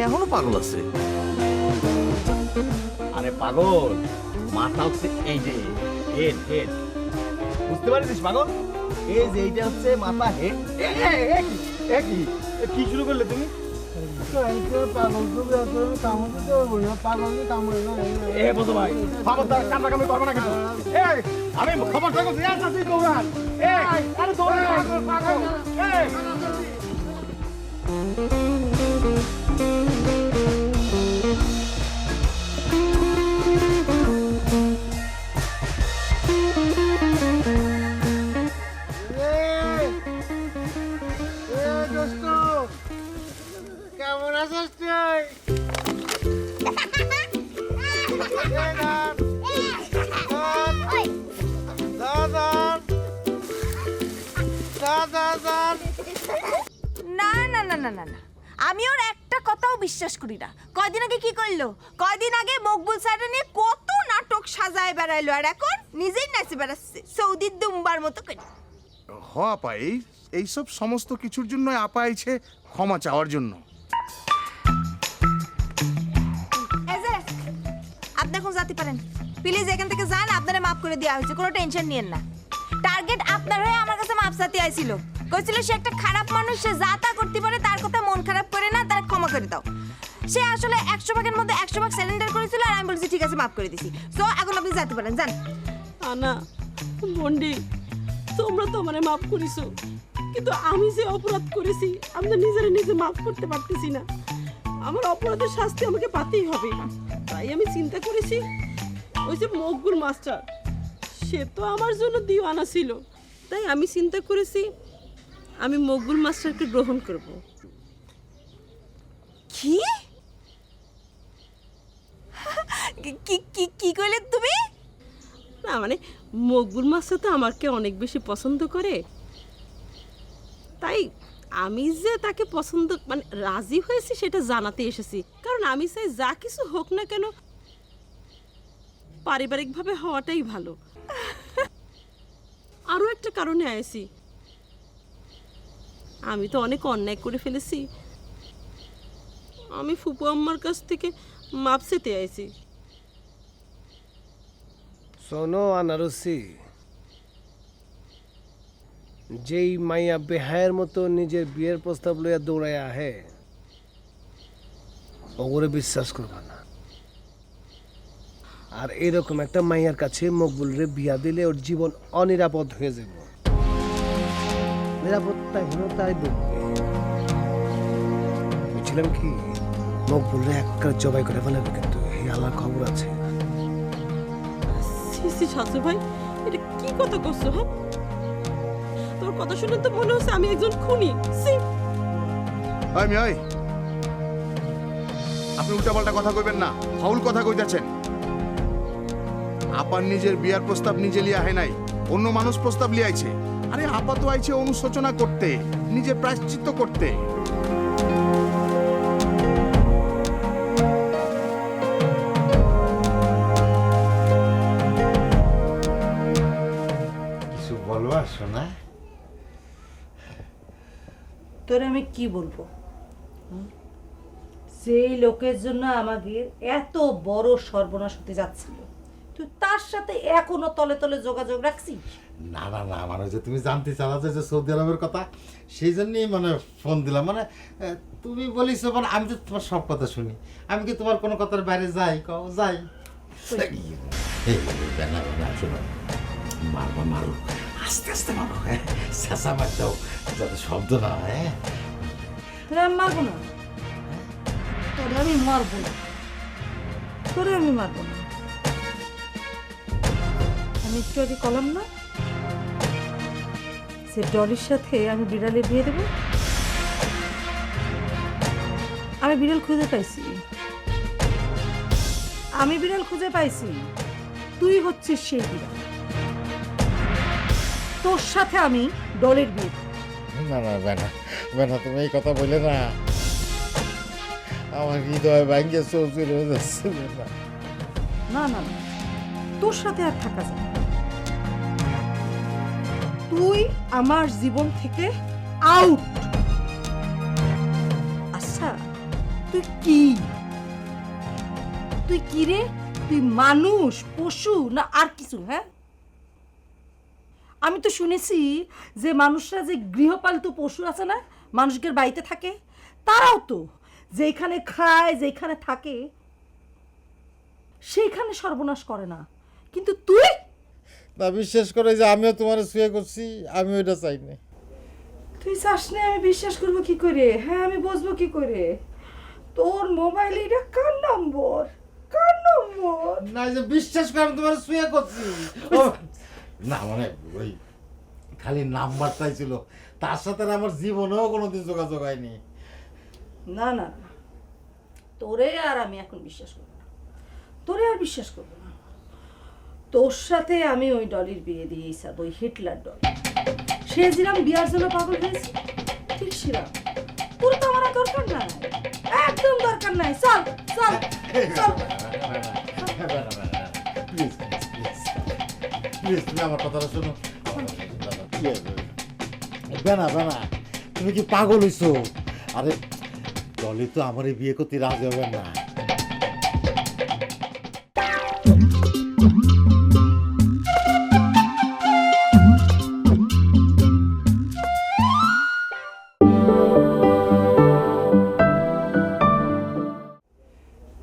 এখনো পাগল আছে। আরে পাগল, মাথা হচ্ছে এই যে হেড হেড, বুঝতে পারছিস পাগল? এই যে এইটা হচ্ছে মাথা, হেড। কি শুরু করলে তুমি? পাগল তো কামড় না, পাগল কামড়ে না। এ বন্ধু ভাই, খবরদার কামড়াকামড়ি করবো না কিন্তু। এই আমি খবরটা করছি, তুই দৌড়ান। আরে দৌড়ান পাগল। কেমন আছিস তুই? না না না না না না, আমি ওর একটা কথাও বিশ্বাস করি না। কয়দিন আগে কি করলো? কয়দিন আগে মকবুল স্যারের নিয়ে কত নাটক সাজায় বেড়াইলো, আর এখন নিজেই নাচে বেড়াচ্ছে সৌদির দুম্বার মতো করে। হ আপা, এইসব সমস্ত কিছুর জন্য আপা আইছে ক্ষমা চাওয়ার জন্য। এই যে আপনি এখন যেতে পারেন, প্লিজ এখান থেকে যান। আপনারা মাফ করে দেওয়া হয়েছে, কোনো টেনশন নিয়েন না। টার্গেট আপনার হয়ে আমার কাছে মাপ চাইতে আইছিল, কইছিল সে একটা খারাপ মানুষ, সে যা তা করতে পারে, তার কথা মন খারাপ করে না, তার ক্ষমা করে দাও। সে আসলে 100 ভাগের মধ্যে 100 ভাগ সারেন্ডার করেছিল, আর আমি বলেছি ঠিক আছে মাফ করে দিছি। সো এখন আপনি যেতে পারেন, যান। আনা বন্ডি, তোমরা তো আমারে মাফ করিছো, কিন্তু আমি যে অপরাধ করেছি আমি তো নিজে মাফ করতে পারতেছি না। আমার অপরাধের শাস্তি আমাকে পাতেই হবে। তাই আমি চিন্তা করেছি, ওই যে মকবুল মাস্টার, সে তো আমার জন্য দিওয়ানা ছিল, তাই আমি চিন্তা করেছি আমি মকবুল মাস্টারকে গ্রহণ করব। কি কি কি কি কইলে তুমি? না মানে মকবুল মাস্টার তো আমাকে অনেক বেশি পছন্দ করে, তাই আমি যে তাকে পছন্দ মানে রাজি হয়েছি সেটা জানাতে এসেছি। কারণ আমি চাই যা কিছু হোক না কেন পারিবারিকভাবে হওয়াটাই ভালো। আরও একটা কারণে আইছি, আমি তো অনেক অন্যায় করে ফেলেছি, আমি ফুপু আম্মার কাছ থেকে মাপ চেতে আইছি। শোনো আনারসি, যেই মাইয়া বেহায়ের মতো নিজের বিয়ের প্রস্তাব লইয়া দৌড়াইয়া আহে, ওগুলো বিশ্বাস করবা না। আর এরকম একটা মাইয়ার কাছে মকবুলরে বিয়া দিলে ওর জীবন অনিরাপদ হয়ে যাব, নিরাপত্তাহীনতায় ভুগবে। বুঝছিলাম কি, মকবুলরে একবার জবাই করে ফেলাবে, কিন্তু এই আল্লাহর খবর আছে। সিসি শাশু ভাই, এটা কি কথা করছো? হ্যাঁ, তোর কথা শুনে তো মনে হচ্ছে আমি একজন খুনি। আপনি উল্টাপাল্টা কথা কইবেন না, ফাউল কথা কইতাছেন। আপার নিজের বিয়ার প্রস্তাব নিজে লিয়া হয় নাই, অন্য মানুষ প্রস্তাব লিয়াইছে। আরে আপা তো আইছে অনুশোচনা করতে, নিজে প্রায়শ্চিত্ত করতে। কিছু বলবা শোনা? তোরে আমি কি বলবো? যেই লোকের জন্য আমাদের এত বড় সর্বনাশ হতে যাচ্ছিল, তুই তার সাথে এখনো তলে তলে যোগাযোগ রাখছিস? না না না, মানে যে তুমি জানতে চালাতে যে সৌদি আরবের কথা, সেই জন্যই মানে ফোন দিলাম। মানে তুমি বলিস, মানে আমি তো তোমার সব কথা শুনি। আমি কি তোমার কোনো কথার বাইরে যাই? কও যাই। শোনো, মারবো মারো, আস্তে আস্তে মারো, হ্যাঁ, চেঁচা মার দাও যাতে শব্দ না হয়। হ্যাঁ, তোরে আমি মারবো না, তোরে আমি মারবো না, তোরে আমি মারবো না। আমি একটু আগে কলাম না সে ডলির সাথে আমি বিড়ালের বিয়ে দেবো। আমি বিড়াল খুঁজে পাইছি, আমি বিড়াল খুঁজে পাইছি। তুই হচ্ছিস সেই বিড়াল, তোর সাথে আমি ডলের বিয়ে দেবো। না না বেনা, বেনা তুমি এই কথা বলে না, আমার হৃদয় ভাঙ্গে চৌচির হয়ে যাচ্ছে। না না না, তোর সাথে আর থাকা যায় না। তুই আমার জীবন থেকে আউট। আচ্ছা তুই কি, তুই কি রে? তুই মানুষ, পশু, না আর কিছু? হ্যাঁ, আমি তো শুনেছি যে মানুষরা যে গৃহপালিত পশু আছে না, মানুষদের বাড়িতে থাকে, তারাও তো যেখানে খায় যেখানে থাকে সেইখানে সর্বনাশ করে না, কিন্তু তুই না, বিশ্বাস করে যে আমিও তোমার শুয়ে করছি, আমি ওইটা চাই না। তুই চাস না, আমি বিশ্বাস করবো কি করে? হ্যাঁ, আমি বুঝবো কি করে? তোর মোবাইলে এটা কার নম্বর? কার নম্বর? না, যে বিশ্বাস করে আমি তোমার শুয়ে করছি। না মানে ওই খালি নাম্বারটাই ছিল, তার সাথে আমার জীবনেও কোনোদিন যোগাযোগ হয়নি। না না, তোরে আর আমি এখন বিশ্বাস করবো না, তোরে আর বিশ্বাস করবো না। তোর সাথে আমি ওই ডলির বিয়ে দিয়ে হিসাব, ওই হিটলার ডল। সে যেরাম বিয়ার জন্য পাগল হয়েছে, ঠিক সেরাম তোর তো আমার আর দরকার নাই, একদম দরকার নাই। চল চল চল। প্লিজ প্লিজ তুমি আমার কথাটা শোনো। বেনা বেনা, তুমি কি পাগল হইছো? আরে ডলি তো আমার এই বিয়ে করতে রাজি হবে না।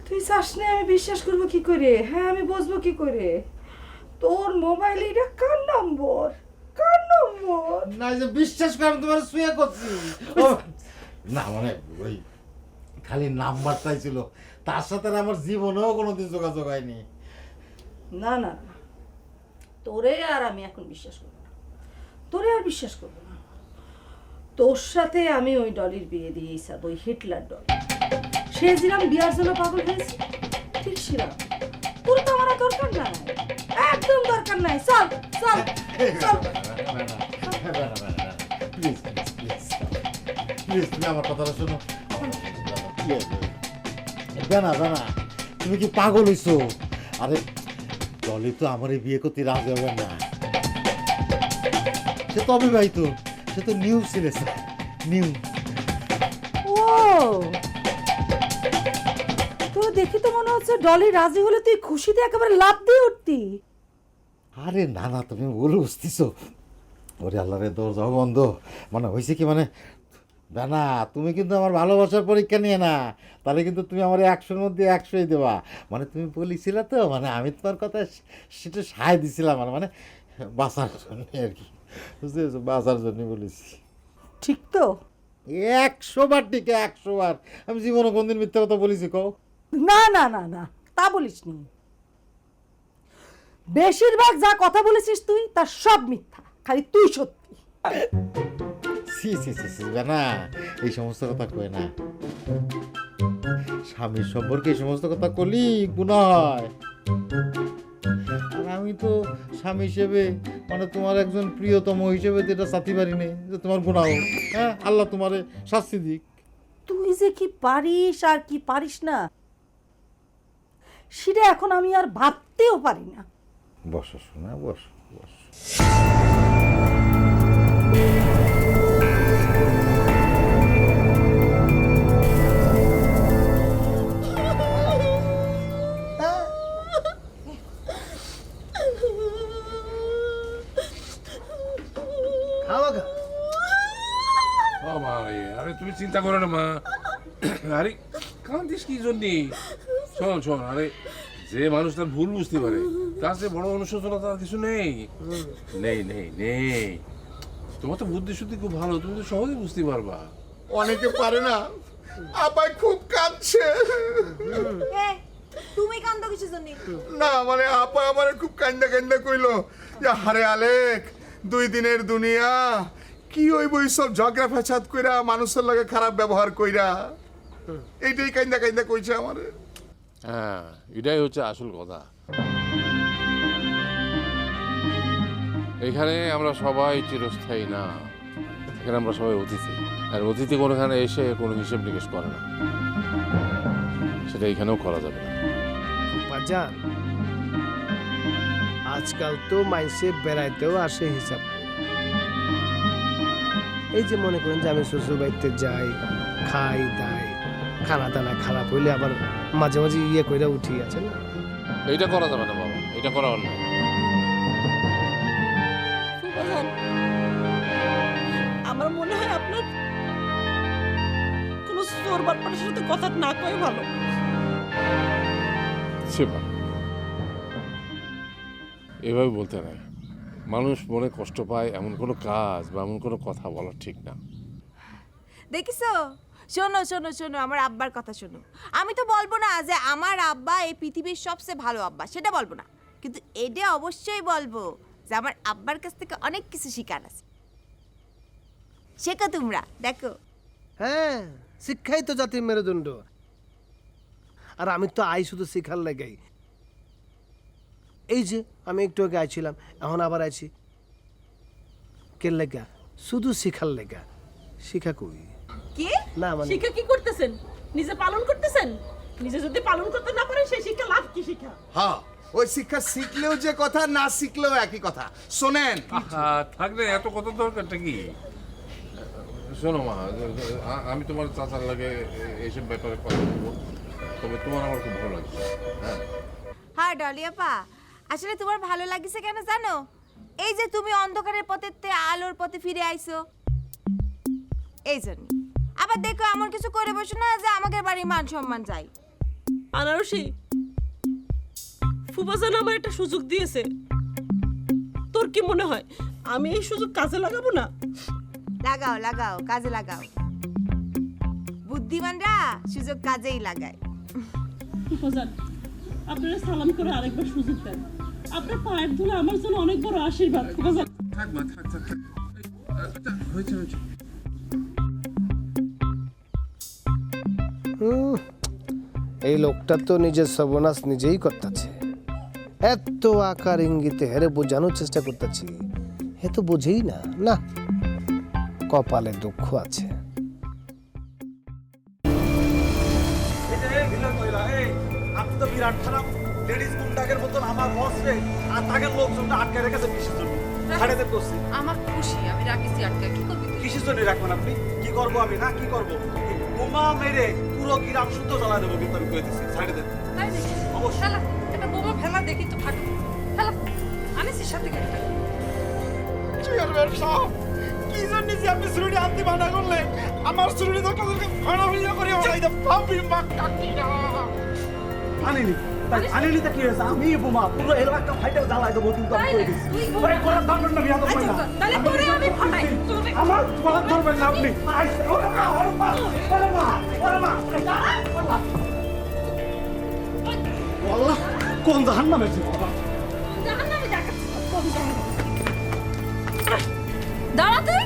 তুই চাস না, আমি বিশ্বাস করবো কি করে? হ্যাঁ, আমি বুঝবো কি করে? তোর মোবাইলে এটা কার নম্বর? কার নম্বর? না, যে বিশ্বাস করে আমি তোমার শুয়ে করছি। না মানে ওই খালি নাম্বারটাই ছিল, তার সাথে আমার জীবনেও কোনোদিন যোগাযোগ হয়নি। না না, তোরে আর আমি এখন বিশ্বাস করবো না, তোরে আর বিশ্বাস করবো না। তোর সাথে আমি ওই ডলির বিয়ে দিয়ে হিসাব, ওই হিটলার ডল। সে যেরাম বিয়ার জন্য পাগল হয়েছে, ঠিক সেরাম তোর তো আমার আর দরকার নাই, একদম দরকার নাই। চল চল চল। প্লিজ প্লিজ প্লিজ তুমি আমার কথাটা শোনো। বেনা বেনা, তুমি কি পাগল হইছো? আরে ডলি তো আমার এই বিয়ে করতে রাজি হবে না। সে তো অবিবাহিত, সে তো নিউ ছেলে, নিউ। ও, তো দেখি তো মনে হচ্ছে ডলি রাজি হলে তুই খুশিতে একেবারে লাফ দিয়ে উঠতি। আরে না না, তুমি ভুল বুঝতেছো। ওরে আল্লাহ রে, দরজাও বন্ধ। মানে হয়েছে কি, মানে বেনা তুমি কিন্তু আমার ভালোবাসার পরীক্ষা নিয়ে না, তাহলে কিন্তু তুমি আমার 100-র মধ্যে 100ই দেবা। মানে তুমি বলেছিলে তো, মানে আমি তোমার কথা সেটা সায় দিছিলাম, মানে বাঁচার জন্য আর কি, বুঝতে পেরেছো? বাঁচার জন্য বলেছি। ঠিক তো? 100 বার, ঠিক 100 বার। আমি জীবনে কোনদিন মিথ্যা কথা বলেছি কও? না না না না, তা বলিসনি। বেশিরভাগ যা কথা বলেছিস তুই, তার সব মিথ্যা, খালি তুই সত্যি। সি সি সি সি বেনা, এই সমস্ত কথা কয় না। স্বামীর সম্পর্কে এই সমস্ত কথা করলি গুনাহ হয়। আর আমি তো স্বামী হিসেবে, মানে তোমার একজন প্রিয়তম হিসেবে যেটা চাতে পারি না যে তোমার গুনাহ হোক। হ্যাঁ, আল্লাহ তোমারে শাস্তি দিক। তুই যে কি পারিস আর কি পারিস না, সেটা এখন আমি আর ভাবতেও পারি না। বসো শোনা, বসো বসো। আমাকে ও মা রে, আরে তুমি চিন্তা করো না মা। আরে কান্দিস কি জন্য? শোন শোন, আরে যে মানুষ তার ভুল বুঝতে পারে তার চেয়ে বড় অনুশোচনা তার কিছু নেই। নেই নেই নেই, তোমার তো বুদ্ধি শুদ্ধি খুব ভালো, তুমি তো সহজে বুঝতে পারবা। অনেকে পারে না, আপাই খুব কাঁদছে। তুমি কান্দো কিছু জন্য? না মানে আপা আমার খুব কান্দা কান্দা কইলো যে আরে আলেক 2 দিনের দুনিয়া কি হইব সব ঝগড়া ফ্যাসাদ কইরা মানুষের লগে খারাপ ব্যবহার কইরা, এইটাই কান্দা কান্দা কইছে আমারে। হ্যাঁ, এটাই হচ্ছে আসল কথা। এখানে আমরা সবাই চিরস্থায়ী না, এখানে আমরা সবাই অতিথি, আর অতিথি কোনোখানে এসে কোনো হিসেব নিকেশ করে না, সেটা এখানেও করা যাবে না। বাজান আজকাল তো মাইসে বেড়াইতেও আসে হিসাব। এই যে মনে করেন যে আমি শ্বশুর বাড়িতে যাই, খাই দাই, খানা দানা খারাপ হইলে আবার মাঝে মাঝে ইয়ে কইরা উঠি আছে না, এইটা করা যাবে না বাবা, এটা করা অন্যায়। আমার মনে হয় আপনার কোনো চোর বাটপারের সাথে কথা না কই ভালো। সেবা এভাবে বলতে নাই, মানুষ মনে কষ্ট পায় এমন কোনো কাজ বা এমন কোনো কথা বলা ঠিক না। দেখিছো? শোনো শোনো শোনো, আমার আব্বার কথা শোনো। আমি তো বলবো না যে আমার আব্বা এই পৃথিবীর সবচেয়ে ভালো আব্বা, সেটা বলবো না, কিন্তু এটা অবশ্যই বলবো যে আমার আব্বার কাছ থেকে অনেক কিছু শিকার আছে। শেখো তোমরা, দেখো। হ্যাঁ, শিক্ষাই তো জাতির মেরুদণ্ড। আর আমি তো আই শুধু শিখার লাগাই। এই যে আমি একটু আগে আইছিলাম, এখন আবার আইছি কে লেগা? শুধু শিখার লেগা। শিখা কই? কি না মানে শিক্ষা কি করতেছেন? নিজে পালন করতেছেন? নিজে যদি পালন করতে না পারেন সেই শিক্ষা লাভ কি? শিক্ষা হ্যাঁ, ওই শিক্ষা শিখলেও যে কথা, না শিখলেও একই কথা। শোনেন, থাকলে এত কত দরকারটা কি? শোনো মা, আমি তোমার চাচার লাগে এইসব ব্যাপারে কথা বলবো, তবে তোমার আমার খুব ভালো লাগছে। হ্যাঁ ডলি আপা, আসলে তোমার ভালো লাগিছে কেন জানো? এই যে তুমি অন্ধকারের পথেতে আলোর পথে ফিরে আইছো, এই জন্য। আবার দেখো এমন কিছু করে বসো না যে আমাদের বাড়ির মান সম্মান যায়। আনারসি, ফুফাজান আমার একটা সুযোগ দিয়েছে, তোর কি মনে হয় আমি এই সুযোগ কাজে লাগাবো না? লাগাও লাগাও, কাজে লাগাও। বুদ্ধিমানরা সুযোগ কাজেই লাগায়। ফুফাজান, আপনারা সালাম করে আরেকবার সুযোগ দেন। আপনার পায়ের ধুলো আমার জন্য অনেক বড় আশীর্বাদ। ফুফাজান থাক মা, থাক থাক থাক, হয়েছে হয়েছে। এই লোকটা তো নিজের সর্বনাশ নিজেই করতেছে। এত আকার ইঙ্গিতে হেরে বোঝানোর চেষ্টা করতেছি, হে তো বুঝেই না। না, কপালে দুঃখ আছে। আপনি তো বিরাট খারাপ লেডিস গুন্ডাকের মতন আমার বস রে আর তাকে লোকজনটা আটকে রেখেছে কিসের জন্য? ছাড়াতে করছি আমার খুশি, আমি রাখিছি আটকা। কি করবি তুই? কিসের জন্য রাখবেন আপনি? কি করবো আমি? না কি করবো? বোমা মেরে পুরো গ্রাম শুদ্ধ জ্বালা দেবো, কিন্তু আমি কয়ে দিচ্ছি ছাড়ে দেন। তাই নাকি? অবশ্যই। ফেলা, একটা বোমা ফেলা দেখি তো ফাটে। ফেলা, আনিসির সাথে গেলে চেয়ারম্যান সাহেব, কি জন্য যে আপনি চুরি আনতে মানা করলেন? আমার চুরি তো কাউকে ভাড়া হইয়া করে ওরাই দা পাপি মাক্কা কিনা আনিনি আনিনি তা কি হয়েছে? আমি বোমা পুরো এলাকা ফাইটে জ্বালাই দেবো, কিন্তু আমি কয়ে দিচ্ছি। ওরে করার দাম না, বিয়াদব না। তাহলে তোরে আমি ফাটাই। তুমি আমার গলা ধরবেন না আপনি। ওরে মা, ওরে মা, ওরে মা, ওরে মা। আল্লাহ, কোন জাহান্নামে ছিল? জাহান্নামে দেখাচ্ছি। কোন জাহান্নামে? দাঁড়া তুই।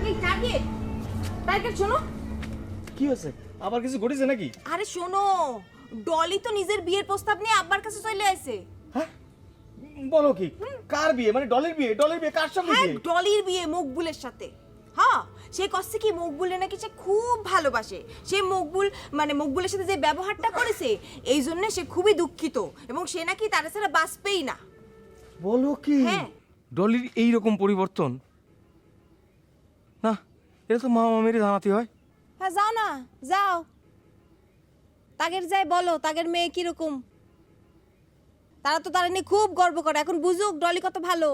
এই টার্গেট, টার্গেট শোনো। কি হয়েছে? আবার কিছু ঘটেছে নাকি? আরে শোনো, ডলি তো নিজের বিয়ের প্রস্তাব নিয়ে আব্বার কাছে চলে আসে। বলো কি? কার বিয়ে? মানে ডলির বিয়ে? ডলির বিয়ে কার সঙ্গে হ্যাঁ, বিয়ে? ডলির বিয়ে মকবুলের সাথে। হ্যাঁ, সে কচ্ছে কি মকবুলে নাকি সে খুব ভালোবাসে। সে মকবুল মানে মকবুলের সাথে যে ব্যবহারটা করেছে, এই জন্য সে খুবই দুঃখিত এবং সে নাকি তার ছাড়া বাঁচবেই না। বলো কি? হ্যাঁ। ডলির এই রকম পরিবর্তন, না এটা তো মা মামিরে জানাতে হয়। হ্যাঁ যাও না, যাও তাগের যাই বলো তাগের মেয়ে কিরকম। তারা তো তারা নিয়ে খুব গর্ব করে, এখন বুঝুক ডলি কত ভালো।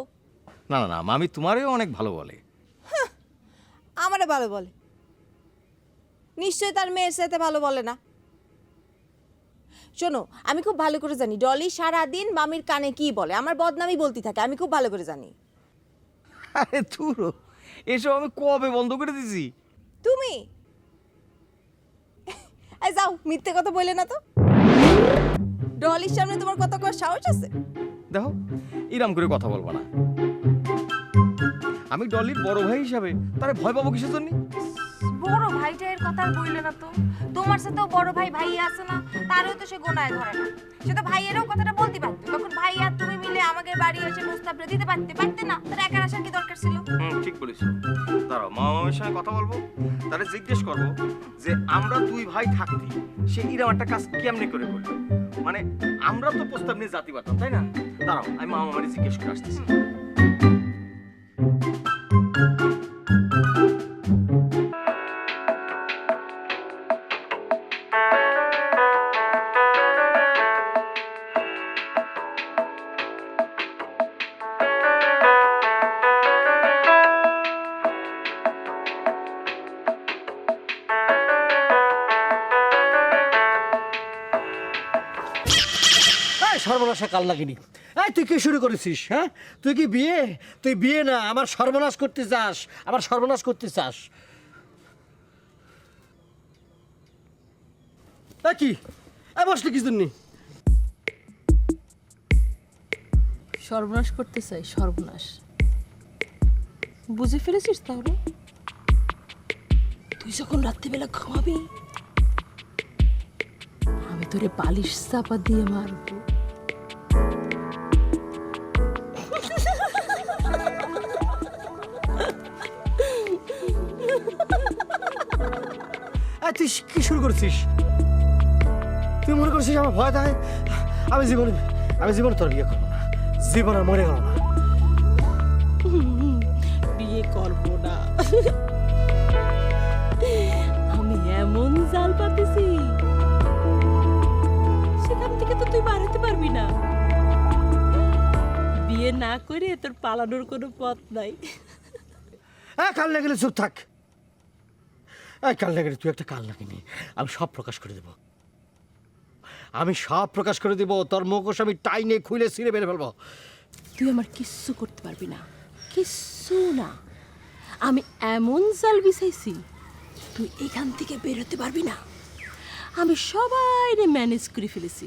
না না না, মামি তোমারেও অনেক ভালো বলে। আমারে ভালো বলে, নিশ্চয়ই তার মেয়ের সাথে ভালো বলে না। শোনো, আমি খুব ভালো করে জানি ডলি সারাদিন মামির কানে কি বলে, আমার বদনামই বলতে থাকে, আমি খুব ভালো করে জানি। আরে তুরো, এসব আমি কবে বন্ধ করে দিছি? তুমি এই যাও, মিথ্যে কথা বলে না তো। ডলির সামনে তোমার কত করে সাহস আছে? দেখো, ইরাম করে কথা বলবো না। আমি ডলির বড় ভাই হিসাবে তারে ভয় পাবো কিসের জন্য? বড় ভাইটার কথা আর বললে না তো। তোমার সাথেও বড় ভাই ভাইয়া আছে না, তারও তো সে গোনায় ধরে না। সে তো ভাইয়েরও কথাটা বলতে পারতো, তখন ভাই আর তুমি মিলে আমাদের বাড়ি এসে প্রস্তাবটা দিতে পারতে না? তার একার আসার কি দরকার ছিল? ঠিক বলেছো। দাঁড়াও, মা মামির সঙ্গে কথা বলবো, তারে জিজ্ঞেস করবো যে আমরা দুই ভাই থাকতে সে ইরাম একটা কাজ কেমনে করে করলো। মানে আমরা তো প্রস্তাব নিয়ে জাতি পারতাম, তাই না? দাঁড়াও, আমি মা মামারে জিজ্ঞেস করে আসতেছি। সর্বনাশা কাল লাগিনি। এই তুই কি শুরু করেছিস? হ্যাঁ, তুই কি বিয়ে? তুই বিয়ে না, আমার সর্বনাশ করতে চাস, আমার সর্বনাশ করতে চাস। কি বসলি কি জন্য? সর্বনাশ করতে চাই, সর্বনাশ। বুঝে ফেলেছিস তাহলে? তুই যখন রাত্রিবেলা ঘুমাবি, আমি তোরে বালিশ চাপা দিয়ে মারবো। তুই কি শুরু করছিস? তুই মনে করছিস আমার ভয় থাকে? আমি জীবনে তোর বিয়ে করবো না, জীবন আর মরে গেল না। বিয়ে করবো না, আমি এমন জাল পাতেছি সেখান থেকে তো তুই বাড়াতে পারবি না। বিয়ে না করে তোর পালানোর কোনো পথ নাই। কাল না গেলে চুপ থাক। কাল না গেলে তুই একটা কাল লাগিনি, আমি সব প্রকাশ করে দেব। আমি সব প্রকাশ করে দেব, তোর মুখোশ আমি টাইনে খুলে ছিঁড়ে বেড়ে ফেলবো। তুই আমার কিচ্ছু করতে পারবি না, কিচ্ছু না। আমি এমন জাল বিছাইছি তুই এখান থেকে বেরোতে পারবি না। আমি সবাইরে ম্যানেজ করে ফেলেছি।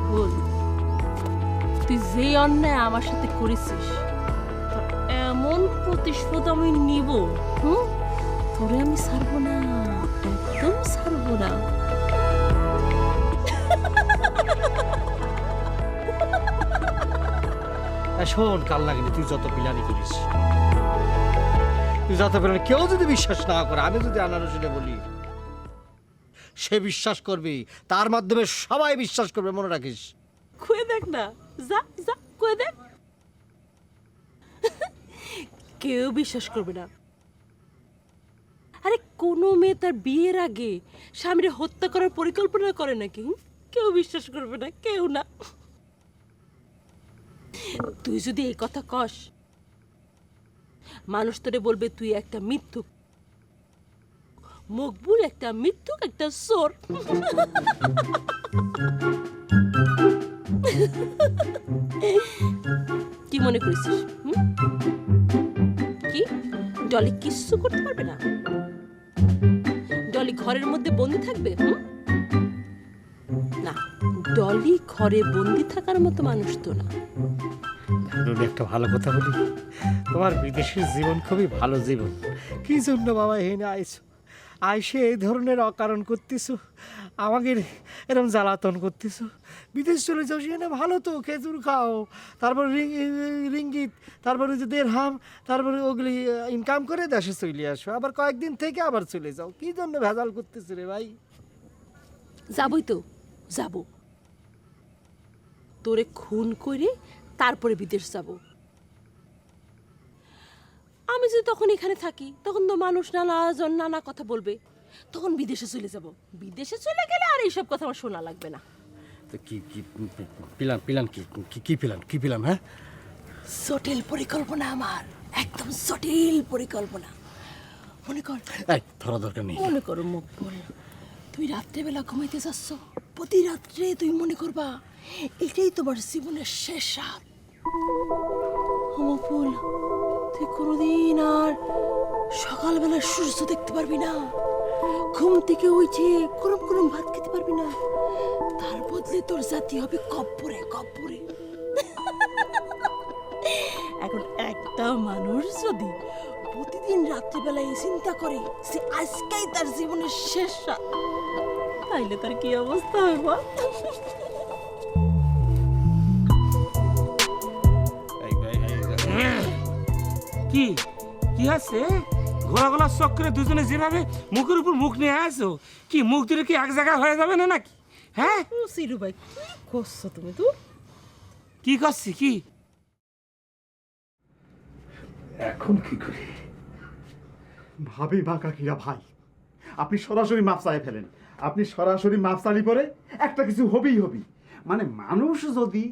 বল, তুই যে অন্যায় আমার সাথে করেছিস তোর এমন প্রতিশোধ আমি নিব, তোরে আমি ছাড়বো না, একদম ছাড়বো না। শোন, কাল লাগেনি, তুই যত বিলানি করিস, তুই যত বিলানি, কেউ যদি বিশ্বাস না করে, আমি যদি আনারসিনে বলি, সে বিশ্বাস করবি, তার মাধ্যমে সবাই বিশ্বাস করবে, মনে রাখিস। খুয়ে দেখ না, যা যা খুয়ে দেখ, কেউ বিশ্বাস করবে না। আরে কোনো মেয়ে তার বিয়ের আগে স্বামীর হত্যা করার পরিকল্পনা করে নাকি? কেউ বিশ্বাস করবে না, কেউ না। তুই যদি এই কথা কস, মানুষ তোরে বলবে তুই একটা মিথ্যুক, মকবুল একটা মিথ্যুক, একটা চোর। কি মনে করেছিস? কি ডলি কিচ্ছু করতে পারবে না? ডলি ঘরের মধ্যে বন্দি থাকবে? না, ডলি ঘরে বন্দি থাকার মতো মানুষ তো না। একটা ভালো কথা বলি, তোমার বিদেশের জীবন খুবই ভালো জীবন। কি জন্য বাবা এখানে আইসে এই ধরনের অকারণ করতেছো, আমাকে এরকম জ্বালাতন করতেছো? বিদেশ চলে যাও, সেখানে ভালো তো, খেজুর খাও, তারপর রিঙ্গিত, তারপরে যে দেড়হাম, তারপরে ওগুলি ইনকাম করে দেশে চলে আসো, আবার কয়েকদিন থেকে আবার চলে যাও। কি জন্য ভেজাল করতেছো রে ভাই? যাবই তো, যাব। তোরে খুন করে তারপরে বিদেশ যাব। আমি যদি তখন এখানে থাকি তখন তো মানুষ নানাজন নানা কথা বলবে, তখন বিদেশে চলে যাব। বিদেশে চলে গেলে আর এইসব কথা আমার শোনা লাগবে না। তো কি কি প্ল্যান প্ল্যান কি প্ল্যান কি প্ল্যান? হ্যাঁ, জটিল পরিকল্পনা আমার, একদম জটিল পরিকল্পনা। মনে কর, এই ধরা দরকার নেই। মনে করো মকবুল, তুমি রাত্রেবেলা ঘুমাইতে যাচ্ছ, প্রতি রাত্রে তুমি মনে করবা এটাই তোমার জীবনের শেষ রাত। মকবুল, তুই কোনোদিন আর সকালবেলা সূর্য দেখতে পারবি না, ঘুম থেকে উঠে গরম গরম ভাত খেতে পারবি না, তার বদলে তোর জাতি হবে কব্বরে কব্বরে। এখন একটা মানুষ যদি প্রতিদিন রাত্রিবেলায় চিন্তা করে যে আজকেই তার জীবনের শেষ রাত, তাইলে তার কি অবস্থা হবে বল? কি কি আছে? ঘোলা গলা চক্রে দুজনে যেভাবে মুখের উপর মুখ নিয়ে আসো, কি মুখ দুটো কি এক জায়গায় হয়ে যাবে না নাকি? হ্যাঁ সিরু ভাই, কি করছো তুমি? তো কি করছি কি? এখন কি করি? ভাবি মা কাকিরা ভাই, আপনি সরাসরি মাপ চাই ফেলেন। আপনি সরাসরি মাপ চালি পরে একটা কিছু হবেই হবি। মানে মানুষ যদি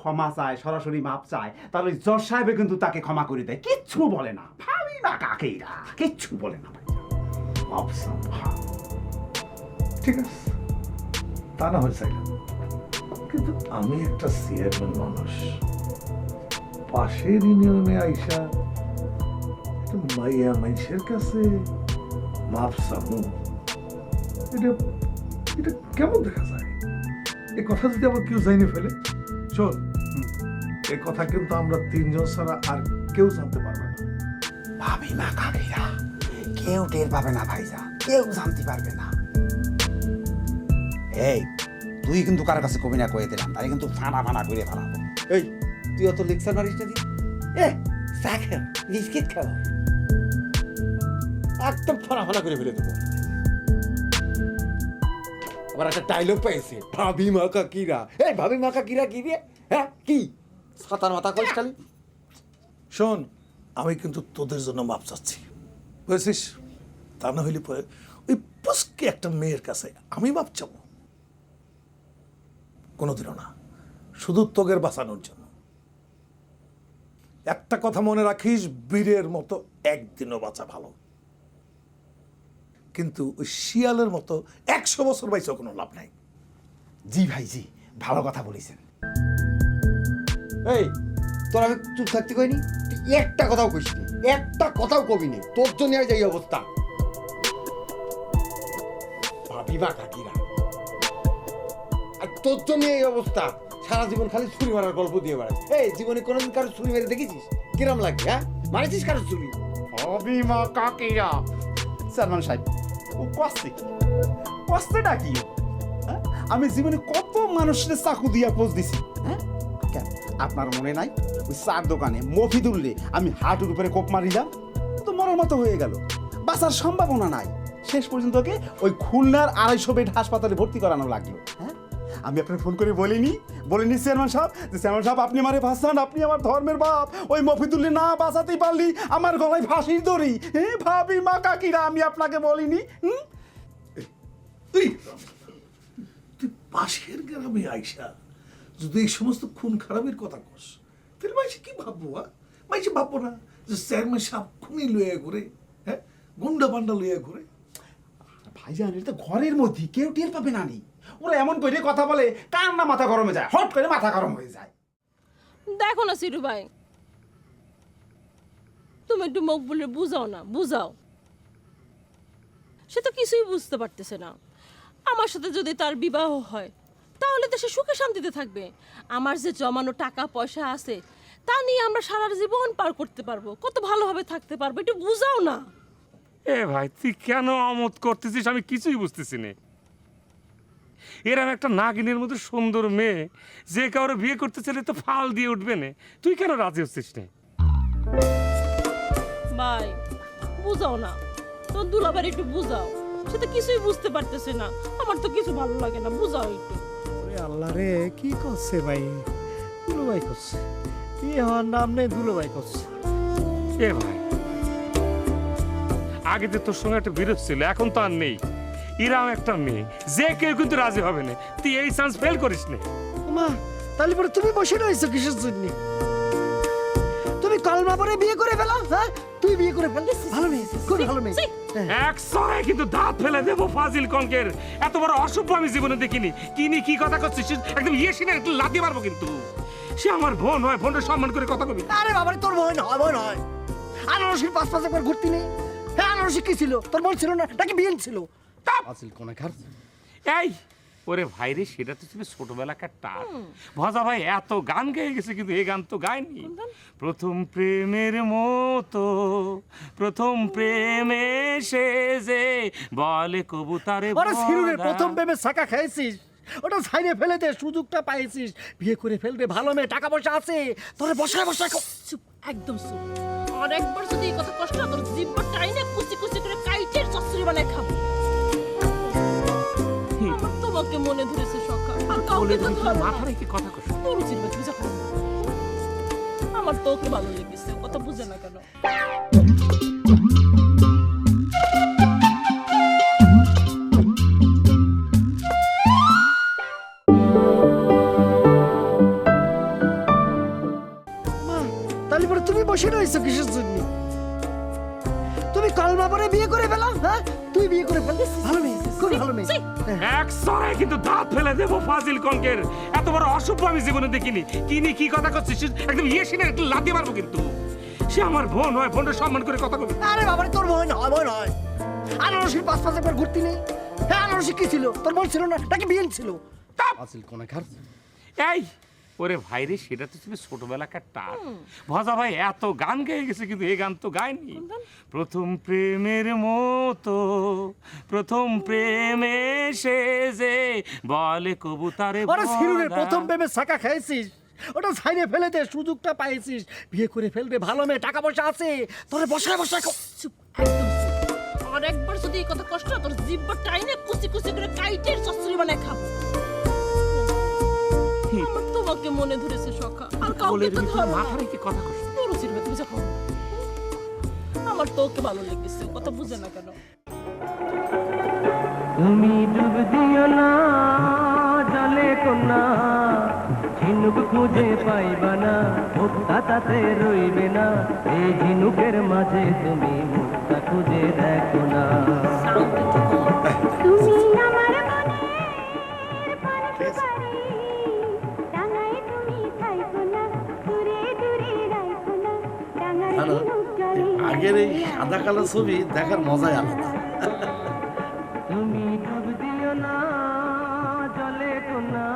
ক্ষমা চায়, সরাসরি মাপ চায়, তাহলে জজ সাহেবে কিন্তু তাকে ক্ষমা করে দেয়, কিচ্ছু বলে না। ভাবি মা কাকিরা কিচ্ছু বলে না। ঠিক আছে, তা না হয় চাইলাম, কিন্তু আমি একটা চেয়ারম্যান মানুষ, পাশের ইউনিয়নে আইসা একটা মাইয়া মানুষের কাছে মাপ চাবো, এটা এটা কেমন দেখা যায়? এ কথা যদি আবার কেউ জানি ফেলে, শোন, এ কথা কিন্তু আমরা তিনজন ছাড়া আর কেউ জানতে পারবে না। ভাবি মা কাকিরা কেউ টের পাবে না ভাইজা, কেউ জানতে পারবে না। এই তুই কিন্তু কারো কাছে কবি না কয়ে দিলাম, তাহলে কিন্তু ফানা ফানা করে ফেলাবো। এই তুই অত লেকচার মারিস না। চা খেও, বিস্কিট খাও, একদম ফানা ফানা করে ফেলে দেবো। আবার একটা ডায়লগ পাইছে, ভাবি মা কাকিরা। এই ভাবি মা কাকিরা কি রে? হ্যাঁ কি ছাতার মাথা করিস খালি? শোন, আমি কিন্তু তোদের জন্য মাপ চাচ্ছি, বুঝেছিস? তা না হইলে পরে ওই পুস্কে একটা মেয়ের কাছে আমি মাপ চাবো? কোনোদিনও না, শুধু তোদের বাঁচানোর জন্য। একটা কথা মনে রাখিস, বীরের মতো একদিনও বাঁচা ভালো, কিন্তু ওই শিয়ালের মতো 100 বছর বাইছেও কোনো লাভ নাই। জি ভাই জি, ভালো কথা বলেছেন। এই তোর আমি চুপ থাকতে কইনি? তুই একটা কথাও কইস নি, একটা কথাও কবি নি। তোর জন্য আর এই অবস্থা। ভাবি মা কাকিরা, আর তোর জন্য এই অবস্থা। সারা জীবন খালি ছুরি মারার গল্প দিয়ে বেড়াস। এই জীবনে কোনোদিন কারো ছুরি মেরে দেখেছিস? কিরম লাগে? হ্যাঁ, মারেছিস কারো ছুরি? ভাবি মা কাকিরা, চেয়ারম্যান সাহেব ও কষ্টে কি? কষ্টটা কি? আমি জীবনে কত মানুষের চাকু দিয়া পোজ দিছি। হ্যাঁ কেন আপনার মনে নাই? ওই চার দোকানে মফিদুল্লে আমি হাঁটুর উপরে কোপ মারিলাম, তো মরার মতো হয়ে গেল, বাঁচার সম্ভাবনা নাই। শেষ পর্যন্ত ওকে ওই খুলনার 250 বেড হাসপাতালে ভর্তি করানো লাগলো। হ্যাঁ, আমি আপনাকে ফোন করে বলিনি চেয়ারম্যান সাহেব যে চেয়ারম্যান সাহেব আপনি আমারে বাঁচান, আপনি আমার ধর্মের বাপ, ওই মফিদুল্লি না বাঁচাতেই পারলি আমার গলায় ফাঁসির দড়ি। হ্যাঁ ভাবি মা কাকিরা, আমি আপনাকে বলিনি? তুই পাশের গ্রামে আইসা যদি এই সমস্ত খুন খারাপের কথা কস, তাহলে মাইসে কি ভাববো? মাইসে ভাববো না যে চেয়ারম্যান সাহেব খুনি লইয়া ঘুরে, হ্যাঁ, গুন্ডা পান্ডা লইয়া ঘুরে? ভাইজান, এটা ঘরের মধ্যে কেউ টের পাবে না। নি ওরা এমন করে কথা বলে, কার না মাথা গরমে যায়, হট করে মাথা গরম হয়ে যায়। দেখো না সিরু ভাই, তুমি একটু মকবুলের বুঝাও না, বুঝাও। সে তো কিছুই বুঝতে পারতেছে না। আমার সাথে যদি তার বিবাহ হয় তাহলে তো সে সুখে শান্তিতে থাকবে। আমার যে জমানো টাকা পয়সা আছে তা নিয়ে আমরা সারা জীবন পার করতে পারবো, কত ভালোভাবে থাকতে পারবো। একটু বুঝাও না। এ ভাই, তুই কেন আমোদ করতেছিস আমি কিছুই বুঝতেছি না। এরকম একটা নাগিনের মতো সুন্দর মেয়ে যে কারো বিয়ে করতে চাইলে তো ফাল দিয়ে উঠবে না, তুই কেন রাজি হচ্ছিস না? ভাই বুঝাও না, তোর দুলাবার একটু বুঝাও। সে তো কিছুই বুঝতে পারতেছে না, আমার তো কিছু ভালো লাগে না, বুঝাও একটু। আল্লাহ রে, কি করছে ভাই? দুলুভাই করছে, কি আমার নাম নেই, দুলুভাই করছে। এ ভাই, আগে যে তোর সঙ্গে একটা বিরোধ ছিল, এখন তো আর নেই। ইরাম একটা মেয়ে, যে কেউ কিন্তু রাজি হবে না। তুই এই চান্স ফেল করিস না। মা তাহলে পরে তুমি বসে রয়েছো কিসের জন্য? তুমি কলমা পরে বিয়ে করে ফেলো। হ্যাঁ তুই বিয়ে করে ফেল, ভালো মেয়ে, খুব ভালো মেয়ে। এক সরাই কিন্তু দাঁত ফেলে দেবো ফাজিল কঙ্কের। এত বড় অসভ্য আমি জীবনে দেখিনি। কি কথা করছিস একদম ইয়েসিনে একটু লাথি মারবো কিন্তু। সে আমার বোন হয়, বোনের সম্মান করে কথা কবি। আরে বাবা তোর বোন হয়, বোন হয়। আনারসির পাঁচ একবার ঘুরতি নেই। হ্যাঁ আনারসি কি ছিল? তোর বোন ছিল না নাকি বিয়ে ছিল? আসল কোন খার এই ওরে ভাই রে, সেটা তো ছিল ছোটবেলাকার টাক। ভজা ভাই এত গান গেয়ে গেছে কিন্তু এই গান তো গায়নি। প্রথম প্রেমের মতো প্রথম প্রেমে সে যে বলে কবুতরে আরে সিরুনের প্রথম প্রেমে ছাকা খাইছিস, ওটা ছাইরে ফেলে দে, সুযোগটা পাইছিস, বিয়ে করে ফেলবে, ভালো মেয়ে, টাকা পয়সা আছে, তোরে বসায় বসায় চুপ, একদম চুপ। আর একবার যদি এই কথা কষ্ট হয়, তোর জিব্বা টাইনে কুচি কুচি করে কাইটের চচ্চড়ি বানায় খাবো। আমার তোমাকে মনে ধরেছে সখা, আর কাউকে তো ধরে না। মাথা রেখে কথা কস। তোর উচিত বাচ্চা বুঝা খাও। আমার তোকে ভালো লেগেছে, কথা বুঝে না কেন? তাহলে পরে তুমি বসে রয়েছো কিসের জন্য? তুমি কলমা পরে বিয়ে করে ফেলো। হ্যাঁ তুই বিয়ে করে ফেল, ভালো মেয়ে, খুব ভালো মেয়ে। এক সরাই কিন্তু দাঁত ফেলে দেবো ফাজিল কঙ্কের। এত বড় অসভ্য আমি জীবনে দেখিনি। কি কথা করছিস একদম ইয়েসিনে একটু লাথি মারবো কিন্তু। সে আমার বোন হয়, বোনের সম্মান করে কথা কবি। আরে বাবা তোর বোন হয়, বোন হয়। আনারসির পাঁচ একবার ঘুরতি নেই। হ্যাঁ আনারসি কি ছিল? তোর বোন ছিল না নাকি বিয়ে ছিল? আসল কোন খার এই ওরে ভাই রে, সেটা তো ছিল ছোটবেলাকার টাক। ভজা ভাই এত গান গেয়ে গেছে কিন্তু এই গান তো গায়নি। প্রথম প্রেমের মতো প্রথম প্রেমে সে যে বলে কবুতরে আরে সিরুনের প্রথম প্রেমে ছাকা খাইছিস, ওটা ছাইরে ফেলে দে, সুযোগটা পাইছিস, বিয়ে করে ফেলবে, ভালো মেয়ে, টাকা পয়সা আছে, তোরে বসায় বসায় চুপ, একদম চুপ। আর একবার যদি এই কথা কষ্ট হয়, তোর জিব্বা টাইনে কুচি কুচি করে কাইটের চচ্চড়ি বানায় খাবো। আমার তোমাকে মনে ধরেছে সখা, আর কাউকে তো ধরে না। মাথা রেখে কথা কস। তোর উচিত বাচ্চা বুঝা খাও। আমার তোকে ভালো লেগেছে, কথা বুঝে না কেন? তুমি ডুব দিও না জলে কোনা, ঝিনুক খুঁজে পাইবা না, মুক্তা তাতে রইবে না, এই ঝিনুকের মাঝে তুমি মুক্তা খুঁজে দেখো না। তুমি আমার মনের পানসি বাড়ি, ডাঙায় তুমি থাইকো না, দূরে দূরে রাইকো না, ডাঙার ঝিনুক জলে। আগের এই সাদা কালো ছবি দেখার মজাই আলাদা। তুমি ডুব দিও না জলে কোনা।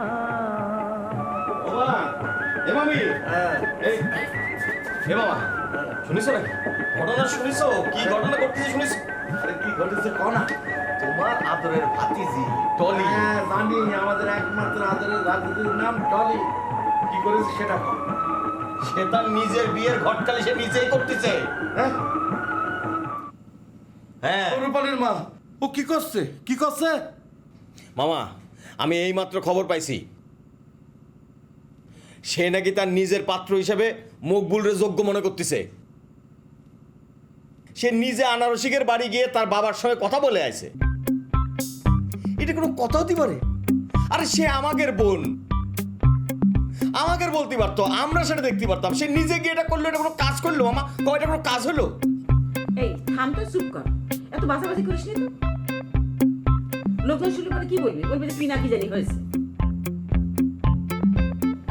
শুনিস নাকি ঘটনা? শুনিস কি ঘটনা করতেছে? শুনিস? আরে কি ঘটেছে ক না। তোমার আদরের ভাতিজি টলি। হ্যাঁ জানি, আমাদের একমাত্র আদরের ভাতিজির নাম টলি। কি করেছে সেটা কর। সে তার নিজের বিয়ের ঘটকালি সে নিজেই করতেছে। হ্যাঁ হ্যাঁ রূপালীর মা ও কি করছে? কি করছে? মামা আমি এইমাত্র খবর পাইছি, সে নাকি তার নিজের পাত্র হিসেবে মকবুলরে যোগ্য মনে করতেছে। সে নিজে আনারসিকের বাড়ি গিয়ে তার বাবার সঙ্গে কথা বলে আইছে। এটা কোনো কথা হতে পারে? আরে সে আমাদের বোন, আমাদের বলতে পারতো, আমরা সেটা দেখতে পারতাম। সে নিজে গিয়ে এটা করলো, এটা কোনো কাজ করলো? মামা কয়টা কোনো কাজ হলো? এই থাম তো, চুপ কর, এত বাছাবাছি করিস নি তো। লোকজন শুনলে পরে কি বলবি? বলবি যে পিনা কি জানি হয়েছে।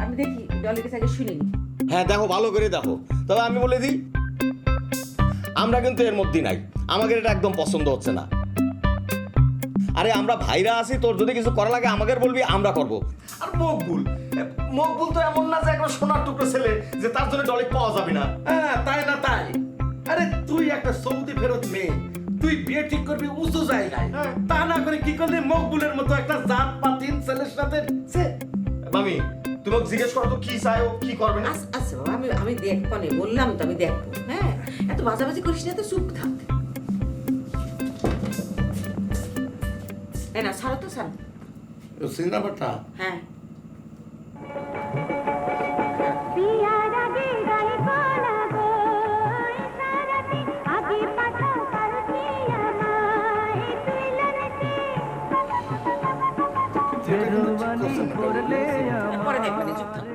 আমি দেখি ডলির কাছে আগে শুনিনি। হ্যাঁ দেখো, ভালো করে দেখো। তবে আমি বলে দিই, আমরা কিন্তু এর মধ্যে নাই। আমাদের এটা একদম পছন্দ হচ্ছে না। আরে আমরা ভাইরা আছি, তোর যদি কিছু করা লাগে আমাদের বলবি, আমরা করব। আর মকবুল, মকবুল তো এমন না যে একটা সোনার টুকরো ছেলে যে তার জন্য ডলি পাওয়া যাবে না। হ্যাঁ তাই না তাই? আরে তুই একটা সৌদি ফেরত মেয়ে, তুই বিয়ে ঠিক করবি উঁচু জায়গায়, তা না করে কি করলি মকবুলের মতো একটা জাত পাতিন ছেলের সাথে। মামি তুমি জিজ্ঞেস করো তো কি চাই, ও কি করবে না। আচ্ছা বাবা, আমি দেখবো না, বললাম তো আমি দেখবো। হ্যাঁ এত বাছাবাছি করিস না তো, চুপ থাক। এই না ছাড়ো তো, ছাড়ো। সিনেমাটা হ্যাঁ বিয়ার আগে গাইবো না গো, সারাতে আগে পাঠাও কালকে করলে পরে দেখবেন চুপ থাক।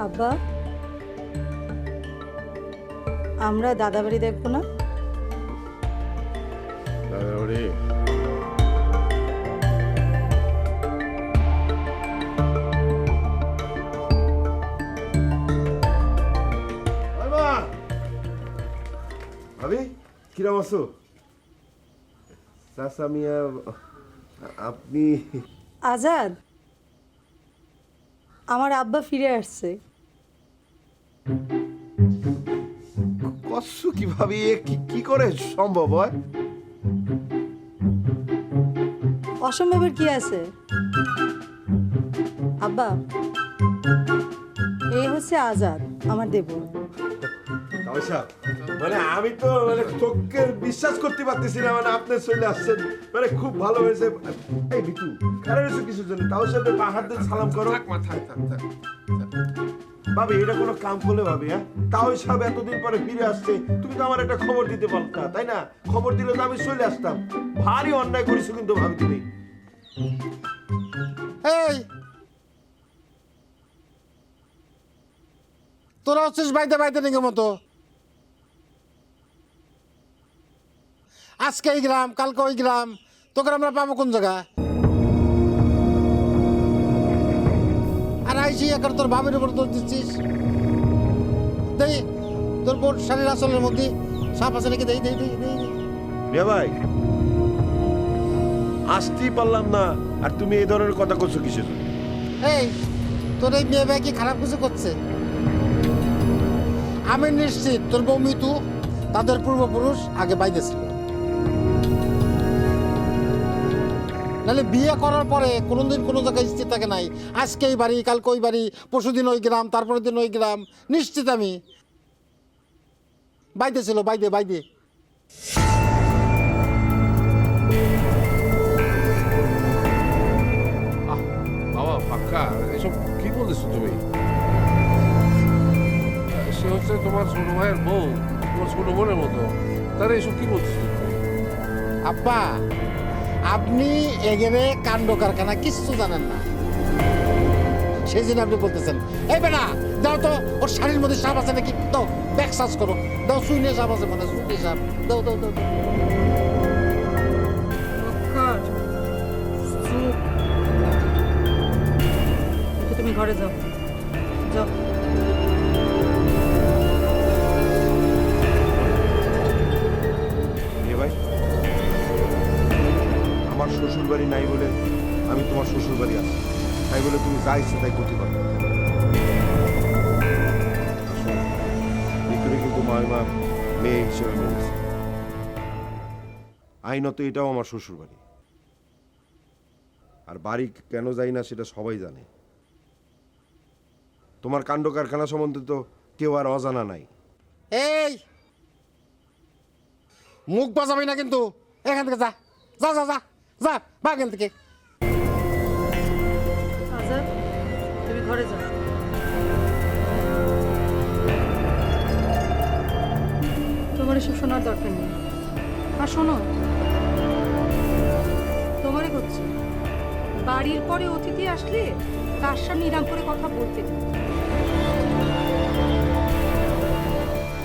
আব্বা আমরা দাদাবাড়ি দেখবো না? দাদাবাড়ি ভাবি কিরম আছো? চাচা মিয়া আপনি আজাদ, আমার আব্বা ফিরে আসছে। কষ্ট কিভাবে কি করে সম্ভব হয়? অসম্ভবের কি আছে আব্বা? এই হচ্ছে আজাদ, আমার দেব। মানে আমি তো মানে চোখকে বিশ্বাস করতে পারতেছি না, মানে আপনি চলে আসছেন, মানে খুব ভালো হয়েছে। এই বিটু খারাপ হয়েছে কিছুর জন্য, তাও সাথে হাত দিয়ে সালাম করো। ভাবি এটা কোনো কাম করলে ভাবি, হ্যাঁ তাও সব এতদিন পরে ফিরে আসছে, তুমি তো আমার একটা খবর দিতে পারতা, তাই না? খবর দিলে তো আমি চলে আসতাম। ভারী অন্যায় করেছো কিন্তু ভাবি তুমি। এই তোরা হচ্ছিস বাইতে বাইতে নিকে মতো। আজকে এই গ্রাম, কালকে ওই গ্রাম, তোকে আমরা পাবো কোন জায়গা? আর আইসি এখন তোর ভাবির উপর দোষ দিচ্ছিস। দেই তোর বোন শাড়ির আসলের মধ্যে সাপ আছে নাকি? দেই দেই দেই দেই। রে ভাই আসতেই পারলাম না, আর তুমি এই ধরনের কথা করছো কিসের? এই তোর এই মেয়ে ভাই কি খারাপ কিছু করছে? আমি নিশ্চিত তোর বউ মিতু তাদের পূর্বপুরুষ আগে বাইরে ছিল, নাহলে বিয়ে করার পরে কোনোদিন কোনো জায়গায় স্থির থাকে নাই। আজকে এই বাড়ি, কালকে ওই বাড়ি, পরশুদিন ওই গ্রাম, তারপরের দিন ওই গ্রাম। নিশ্চিত আমি বাইরে ছিল, বাইরে বাইরে। বাবা পাক্কা এসব কি বলতেছো তুমি? সে হচ্ছে তোমার ছোট ভাইয়ের বউ, তোমার ছোট বোনের মতো, তারা এসব কি বলতেছো? আব্বা আপনি এগেরে কাণ্ড কারখানা কিচ্ছু জানেন না, সেই জন্য আপনি বলতেছেন। এই বেটা দাও তো, ওর শাড়ির মধ্যে সাপ আছে নাকি? দাও ব্যাগ সার্চ করো, দাও সুইনে সাপ আছে, মানে সুইনে সাপ, দাও দাও দাও। তুমি ঘরে যাও, যাও। ভাই আমার শ্বশুর বাড়ি নাই বলে আমি তোমার শ্বশুর বাড়ি আছি, তাই বলে তুমি যা ইচ্ছে তাই করতে পারো। ভিতরে কিন্তু মা মেয়ে হিসেবে মেনেছে। আইনত এটাও আমার শ্বশুর বাড়ি, আর বাড়ি কেন যাই না সেটা সবাই জানে। তোমার কাণ্ড কারখানা সম্বন্ধে তো কেউ আর অজানা নাই। এই মুখ বাজাবি না কিন্তু, এখান থেকে যা যা যা যা যা বা এখান থেকে। আজাদ তুমি ঘরে যাও। তোমার এসব শোনার দরকার নেই। আর শোনো, তোমারই হচ্ছে বাড়ির পরে অতিথি আসলে তার সামনে নিরাম করে কথা বলতে নেই।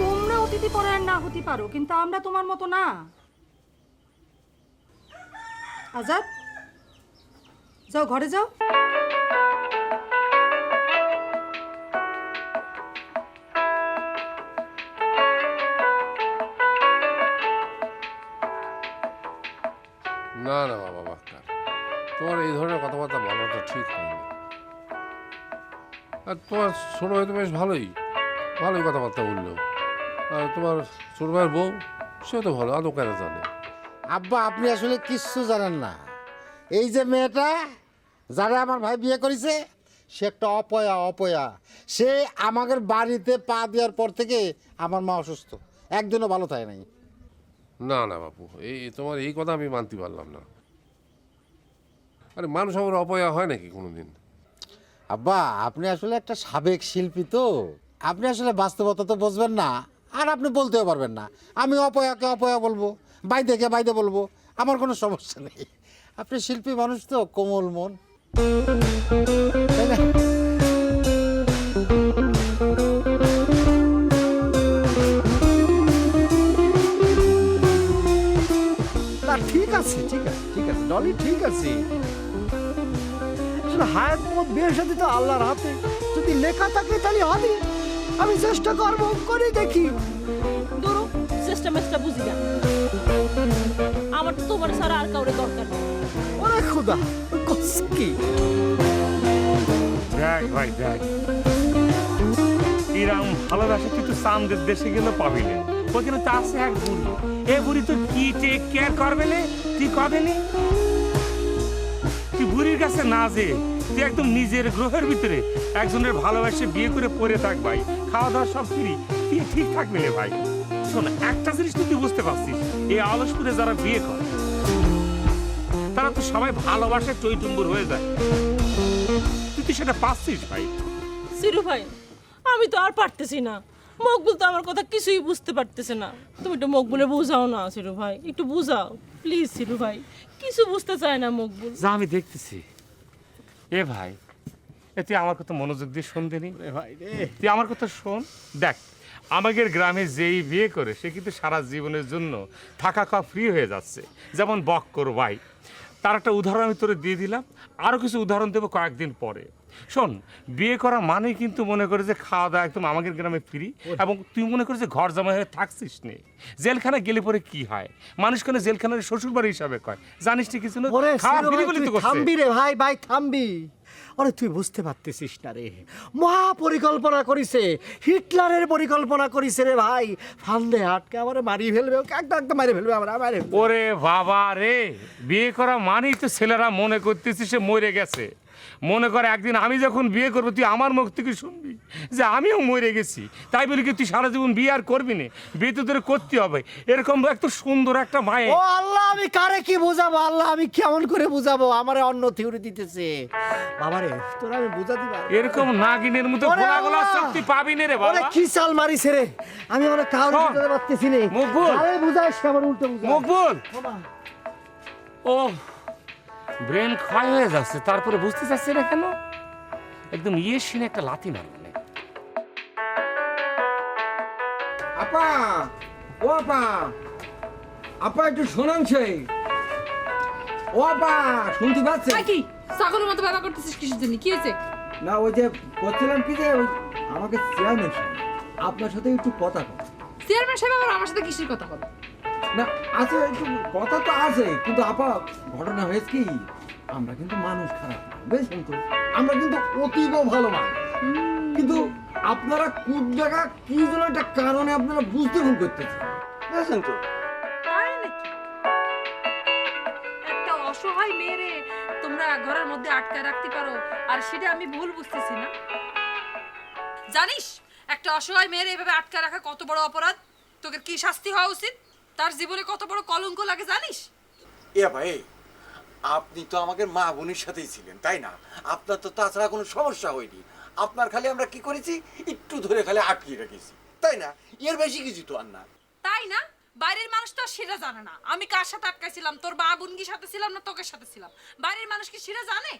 তোমরা অতিথি পরায়ণ না হতে পারো, কিন্তু আমরা তোমার মতো না। আজাদ যাও, ঘরে যাও। না না বাবা বাক্কা, তোমার এই ধরনের কথাবার্তা বলাটা ঠিক হয়নি। আর তোমার ছোট ভাই তো বেশ ভালোই কথাবার্তা বললো। আর তোমার ছোট ভাইয়ের বউ সে তো ভালো, আদৌ কেন জানে। আব্বা আপনি আসলে কিচ্ছু জানেন না। এই যে মেয়েটা যারা আমার ভাই বিয়ে করেছে, সে একটা অপয়া। সে আমাদের বাড়িতে পা দেওয়ার পর থেকে আমার মা অসুস্থ, একদিনও ভালো থাকে নাই। না না বাপু, এই তোমার এই কথা আমি মানতে পারলাম না। আরে মানুষ আমার অপয়া হয় নাকি কোনোদিন? আব্বা আপনি আসলে একটা সাবেক শিল্পী তো, আপনি আসলে বাস্তবতা তো বুঝবেন না, আর আপনি বলতেও পারবেন না। আমি অপয়াকে অপয়া বলবো, বাইদেকে বাইদে বলবো, আমার কোনো সমস্যা নেই। আপনি শিল্পী মানুষ তো, কোমল মন, তাই না? তা ঠিক আছে, ঠিক আছে, ঠিক আছে ডলি, ঠিক আছে। আসলে হায়াত মত বিয়ে সাথে তো আল্লাহর হাতে, যদি লেখা থাকে তাহলে হবে। আমি চেষ্টা করবো, করে দেখি। ধরো চেষ্টা মেষ্টা বুঝি না, আমার তো তোমার ছাড়া আর কাউরে দরকার নেই। ওরে খোদা, কি দেখ ভাই দেখ, ইরাম ভালোবাসা তুই তো চান্দের দেশে গেলে পাবি না। ওখানে তো আছে এক বুড়ি, এ বুড়ি তো কি টেক কেয়ার করবে না, তুই কবে নি? তুই বুড়ির কাছে না যে তুই একদম নিজের গ্রহের ভিতরে একজনের ভালোবাসে বিয়ে করে পড়ে থাক ভাই, খাওয়া দাওয়া সব ফ্রি, তুই ঠিক থাকবে না ভাই। শোন, একটা জিনিস তুই বুঝতে পারছিস, এই আলসপুরে যারা বিয়ে করে তারা তো সবাই ভালোবাসে টইটুম্বুর হয়ে যায়, তুই সেটা পাচ্ছিস ভাই। সিরু ভাই আমি তো আর পারতেছি না, মকবুল তো আমার কথা কিছুই বুঝতে পারতেছে না। তুমি একটু মকবুলে বুঝাও না সিরু ভাই, একটু বুঝাও প্লিজ। সিরু ভাই কিছু বুঝতে চায় না মকবুল। যা আমি দেখতেছি। এ ভাই, এ তুই আমার কথা মনোযোগ দিয়ে শুনতেনি ভাই রে, তুই আমার কথা শোন। দেখ, আমাদের গ্রামে যেই বিয়ে করে সে কিন্তু সারা জীবনের জন্য থাকা খাওয়া ফ্রি হয়ে যাচ্ছে। যেমন বক্কর ভাই, তার একটা উদাহরণ আমি তোরে দিয়ে দিলাম, আরও কিছু উদাহরণ দেবো কয়েকদিন পরে। শোন, বিয়ে করা মানে কিন্তু মনে করে যে খাওয়া দাওয়া একদম আমাদের গ্রামে ফ্রি, এবং তুই মনে করে যে ঘর জামাই হয়ে থাকছিস নে। জেলখানা গেলে পরে কি হয়, মানুষ কেন জেলখানার শ্বশুর বাড়ি হিসাবে কয়, জানিস না কিছু না? খাওয়া ফ্রি বলি তো করছে। থামবি রে ভাই, ভাই থামবি। আরে তুই বুঝতে পারতেছিস না রে, মহা পরিকল্পনা করিছে, হিটলারের পরিকল্পনা করিছে রে ভাই। ফান্দে আটকে আমার মারি ফেলবে, একদম মারি ফেলবে আমার। ওরে বাবা রে, বিয়ে করা মানেই তো ছেলেরা মনে করতেছি সে মরে গেছে। মনে করে একদিন আমি যখন বিয়ে করবো তুই আমার মুখ থেকে শুনবি যে আমিও মরে গেছি, তাই বলি কি তুই সারা জীবন বিয়ে আর করবি না? বিয়ে তো তোর করতে হবে। এরকম এত সুন্দর একটা মায়ে। ও আল্লাহ, আমি কারে কি বুঝাবো আল্লাহ, আমি কেমন করে বুঝাবো? আমারে অন্য থিওরি দিতেছে বাবারে, তোরা আমি বুঝাতে পারি এরকম নাগিনের মতো গোলা গোলা শক্তি পাবি না রে বাবা। কি চাল মারিছে রে, আমি অনেক কাউরে বুঝাতে পারতেছি না। মকবুল, আরে বুঝাইস কেমন উল্টো বুঝা। মকবুল, ও ব্রেন ক্ষয় হয়ে যাচ্ছে, তারপরে বুঝতে চাচ্ছে না কেন? একদম ইয়ে শুনে একটা লাথি মারবে। আপা, ও আপা, আপা একটু শোনান সেই। ও আপা, শুনতে পাচ্ছেন? কি ছাগলের মতো ব্যবহার করতেছিস কিসের জন্য? কি হয়েছে? না ওই যে বলছিলাম কি যে আমাকে চেয়ারম্যান সাহেব আপনার সাথে একটু কথা কর। চেয়ারম্যান সাহেব আবার আমার সাথে কিসের কথা বলে? না আছে, একটু কথা তো আছে, কিন্তু আপা ঘটনা হয়েছে কি, আমরা কিন্তু মানুষ খারাপ না, বুঝছেন তো? আমরা কিন্তু অতীব ভালো মানুষ, কিন্তু আপনারা কোন জায়গা কি যেন একটা কারণে আপনারা বুঝতে ভুল করতেছেন, বুঝছেন তো? তাই নাকি? একটা অসহায় মেয়েরে তোমরা ঘরের মধ্যে আটকায় রাখতে পারো, আর সেটা আমি ভুল বুঝতেছি না? জানিস একটা অসহায় মেয়েরে এভাবে আটকায় রাখা কত বড় অপরাধ? তোকে কি শাস্তি হওয়া উচিত? তার জীবনে কত বড় কলঙ্ক লাগে জানিস? এ ভাই, আপনি তো আমাদের মা বোনের সাথেই ছিলেন, তাই না? আপনার তো তাছাড়া কোনো সমস্যা হয়নি। আপনার খালি আমরা কি করেছি, একটু ধরে খালি আটকিয়ে রেখেছি, তাই না? এর বেশি কিছু তো আর না। তাই না? বাইরের মানুষ তো সেটা জানে না আমি কার সাথে আটকাইছিলাম, তোর মা বোনগির সাথে ছিলাম না তোকের সাথে ছিলাম। বাইরের মানুষ কি সেটা জানে?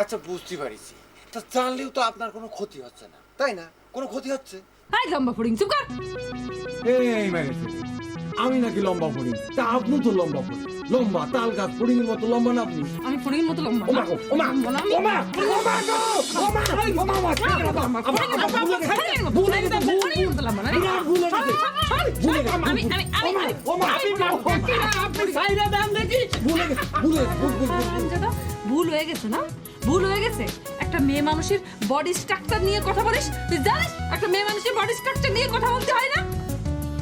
আচ্ছা বুঝতে পারিছি, তা জানলেও তো আপনার কোনো ক্ষতি হচ্ছে না, তাই না? কোনো ক্ষতি হচ্ছে? হাই লম্বা ফড়িং, চুপ কর। এই মানে আমি নাকি লম্বা পড়ি? তা আপনি তো লম্বা পড়ি, লম্বা তাল গাছ ফড়িং এর মতো লম্বা না আপনি? আমি ফড়িং এর মতো লম্বা। ওমা গো, ওমা ওমা ওমা ভুল হয়ে গেছে না? ভুল হয়ে গেছে। একটা মেয়ে মানুষের বডি স্ট্রাকচার নিয়ে কথা বলিস? তুই জানিস একটা মেয়ে মানুষের বডি স্ট্রাকচার নিয়ে কথা বলতে হয় না?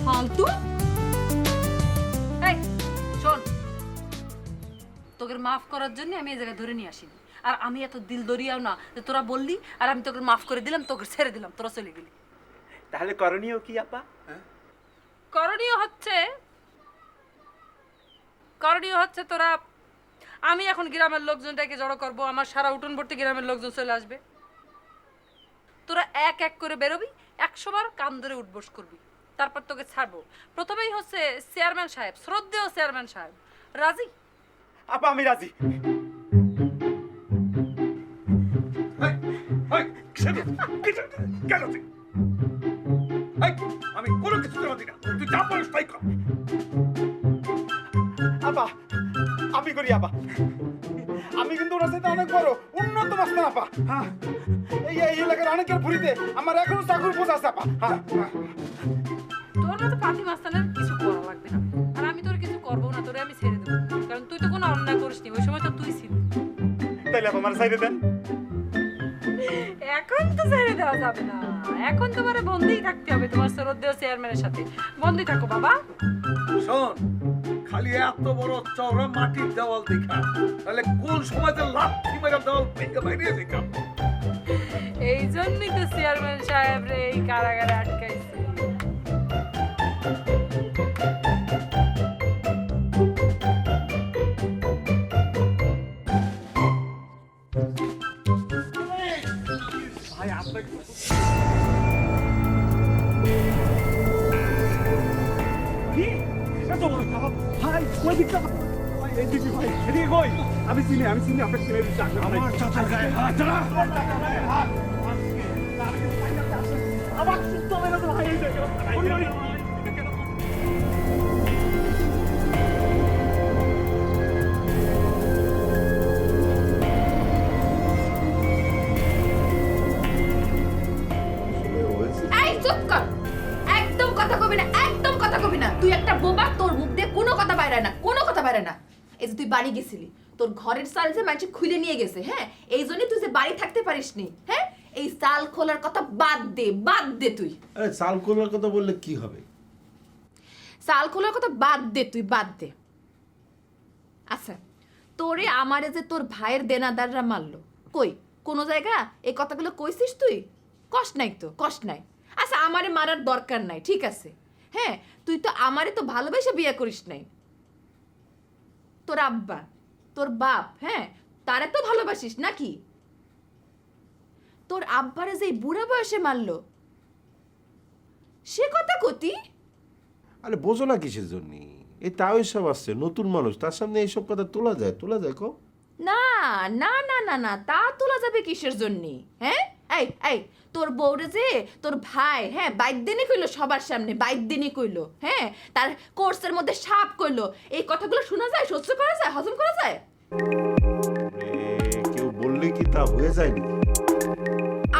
ফালতু। এই শোন, তোকে মাফ করার জন্য আমি এই জায়গায় ধরে নিয়ে আসিনি, আর আমি এত দিল দরিয়াও না যে তোরা বললি আর আমি তোকে মাফ করে দিলাম, তোকে ছেড়ে দিলাম, তোরা চলে গেলি। তাহলে করণীয় কি আপা? করণীয় হচ্ছে তোরা আমি এখন গ্রামের লোকজনটাকে জড়ো করব, আমার সারা উঠোন ভর্তি গ্রামের লোকজন চলে আসবে। তোরা এক এক করে বেরোবি, 100 বার কান ধরে উঠবোস করবি, তারপর তোকে ছাড়বো। প্রথমেই হচ্ছে চেয়ারম্যান সাহেব, শ্রদ্ধেয় চেয়ারম্যান সাহেব। রাজি? আপা আমি রাজি। আমি কোনো কিছু জানি না, তুই যা পারিস তাই কর। আপা আমি করি আপা, আমি কিন্তু ওনার সাথে অনেক বড় উন্নত মাস্টার আপা। হ্যাঁ, এই এলাকার অনেকের ভুড়িতে আমার এখনো চাকুর পোষ আছে আপা। হ্যাঁ, তোর মতো পাতি মাস্তানের কিছু করা লাগবে না, আর আমি তোর কিছু করবো না, তোরে আমি ছেড়ে দেবো, কারণ তুই তো কোনো অন্যায় করিসনি, ওই সময় তো তুই ছিলি। তাইলে আপা আমার সাইডে দেন। এখন তো ছেড়ে দেওয়া যাবে না, এখন তোমার বন্দিই থাকতে হবে তোমার শ্রদ্ধেয় চেয়ারম্যানের সাথে। বন্দি থাকো বাবা। শোন, খালি এত বড় চওড়া মাটির দেওয়াল দেখা, তাহলে কোন সময় যে লাথি মেরে দেওয়াল ভেঙে বাইরে দেখা। এই জন্যই তো চেয়ারম্যান সাহেব রে এই কারাগারে আটকাইছে। ভাই আপনাকে কি এত বড় সাহস? ভাই ওই দিকটা ভাই, এই দিকে ভাই, এদিকে কই? আমি চিনি আপনাকে চিনে দিচ্ছি। আমার চাচার গায়ে হাত দাঁড়া। আমার সুস্থ হবে না তো ভাই, এই দেখো এই চুপ কর, একদম কথা কবি না, একদম কথা কবি না। তুই একটা বোবা, তোর মুখ দিয়ে কোনো কথা বাইরে না, কোনো কথা বাইরে না। এই যে তুই বাড়ি গেছিলি, তোর ঘরের চাল যে মানুষ খুলে নিয়ে গেছে, হ্যাঁ, এই জন্য তুই যে বাড়ি থাকতে পারিসনি। হ্যাঁ, এই চাল খোলার কথা বাদ দে তুই। আরে চাল খোলার কথা বললে কি হবে? চাল খোলার কথা বাদ দে তুই, বাদ দে। আচ্ছা, তোরে আমারে যে তোর ভাইয়ের দেনাদাররা মারলো, কই কোন জায়গা এই কথাগুলো কইছিস তুই? কষ্ট নাই তো, কষ্ট নাই। আচ্ছা, আমারে মারার দরকার নাই, ঠিক আছে। হ্যাঁ, তুই তো আমারে তো ভালোবেসে বিয়ে করিস নাই। তোর আব্বা, তোর বাপ, হ্যাঁ, তারে তো ভালোবাসিস নাকি? তোর আব্বারে যে বুড়া বয়সে মারলো, সে কথা কতি? আরে বোঝো না কিসের জন্য? এই তাও সব আসছে, নতুন মানুষ, তার সামনে এইসব কথা তোলা যায় কো? না না না না না, তা তোলা যাবে কিসের জন্য? হ্যাঁ, এই তোর বউরে যে তোর ভাই, হ্যাঁ, বাইদ্যিনী কইলো সবার সামনে, বাইদ্যিনী কইলো, হ্যাঁ, তার কোর্সের মধ্যে সাপ কইলো। এই কথাগুলো শোনা যায়, সহ্য করা যায়, হজম করা যায়? কেউ বললে কি তা হয়ে যায় নাকি?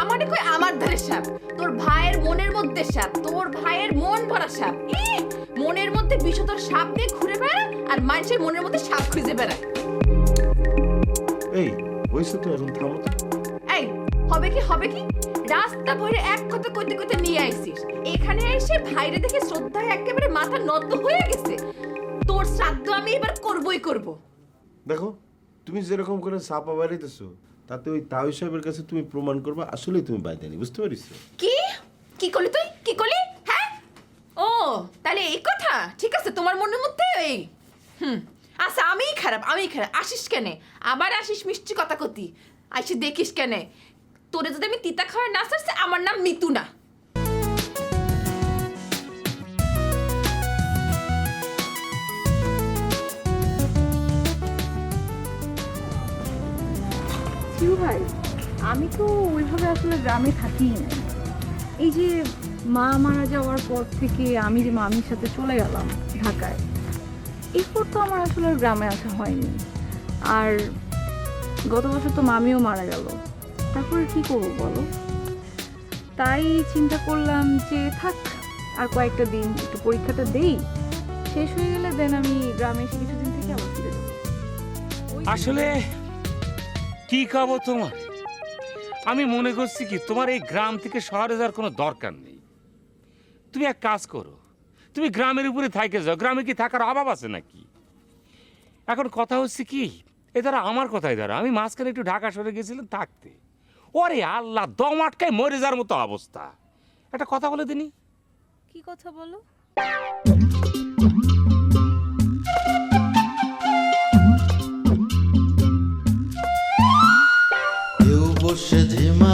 আমারে কই আমার ধারে সাপ, তোর ভাইয়ের মনের মধ্যে সাপ, তোর ভাইয়ের মন ভরা সাপ। মনের মধ্যে বিষধর সাপ নিয়ে ঘুরে বেড়ায়, আর মানুষের মনের মধ্যে সাপ খুঁজে বেড়ায়। এই হইছে তো, এখন থামো তো। এই হবে কি রাস্তা ভরে এক কথা কইতে কইতে নিয়ে আইছিস, এখানে এসে ভাইরে দেখে শ্রদ্ধায় একেবারে মাথা নত হয়ে গেছে। তোর শ্রাদ্ধ আমি এবার করবই করব। দেখো, তুমি যেরকম করে চাপা বাড়িতেছো, তাতে ওই তাও সাহেবের কাছে তুমি প্রমাণ করবা আসলেই তুমি বাইদানি, বুঝতে পারিস? কি করলি তুই, কি করলি? হ্যাঁ, ও তাহলে এই কথা, ঠিক আছে, তোমার মনের মধ্যে এই আচ্ছা, আমিই খারাপ। আসিস কেনে আবার, আসিস মিষ্টি কথা কতি, আসি দেখিস কেনে তোরে যদি আমি তিতা খাওয়ার না আসছে, আমার নাম মিতু না। শিবু ভাই, আমি তো ওইভাবে আসলে গ্রামে থাকি না। এই যে মা মারা যাওয়ার পর থেকে আমি যে মামির সাথে চলে গেলাম ঢাকায়, এরপর তো আমার আসলে গ্রামে আসা হয়নি। আর গত বছর তো মামিও মারা গেল, তারপরে কি করবো বলো? তাই চিন্তা করলাম যে থাক, আর কয়েকটা দিন একটু পরীক্ষাটা দেই, শেষ হয়ে গেলে দেন আমি গ্রামে এসে কিছুদিন থেকে আবার ফিরে যাবো। আসলে কি খাবো তোমার? আমি মনে করছি কি, তোমার এই গ্রাম থেকে শহরে যাওয়ার কোনো দরকার নেই। তুমি এক কাজ করো, তুমি গ্রামের উপরে থাইকে যাও। গ্রামে কি থাকার অভাব আছে নাকি? এখন কথা হচ্ছে কি, এ দ্বারা আমার কথাই দ্বারা আমি মাঝখানে একটু ঢাকা শহরে গেছিলাম থাকতে, ওরে আল্লাহ, দম আটকায় মরে যাওয়ার মতো অবস্থা। একটা কথা বলে দিনি। কি কথা বলো? বসে ঝিমা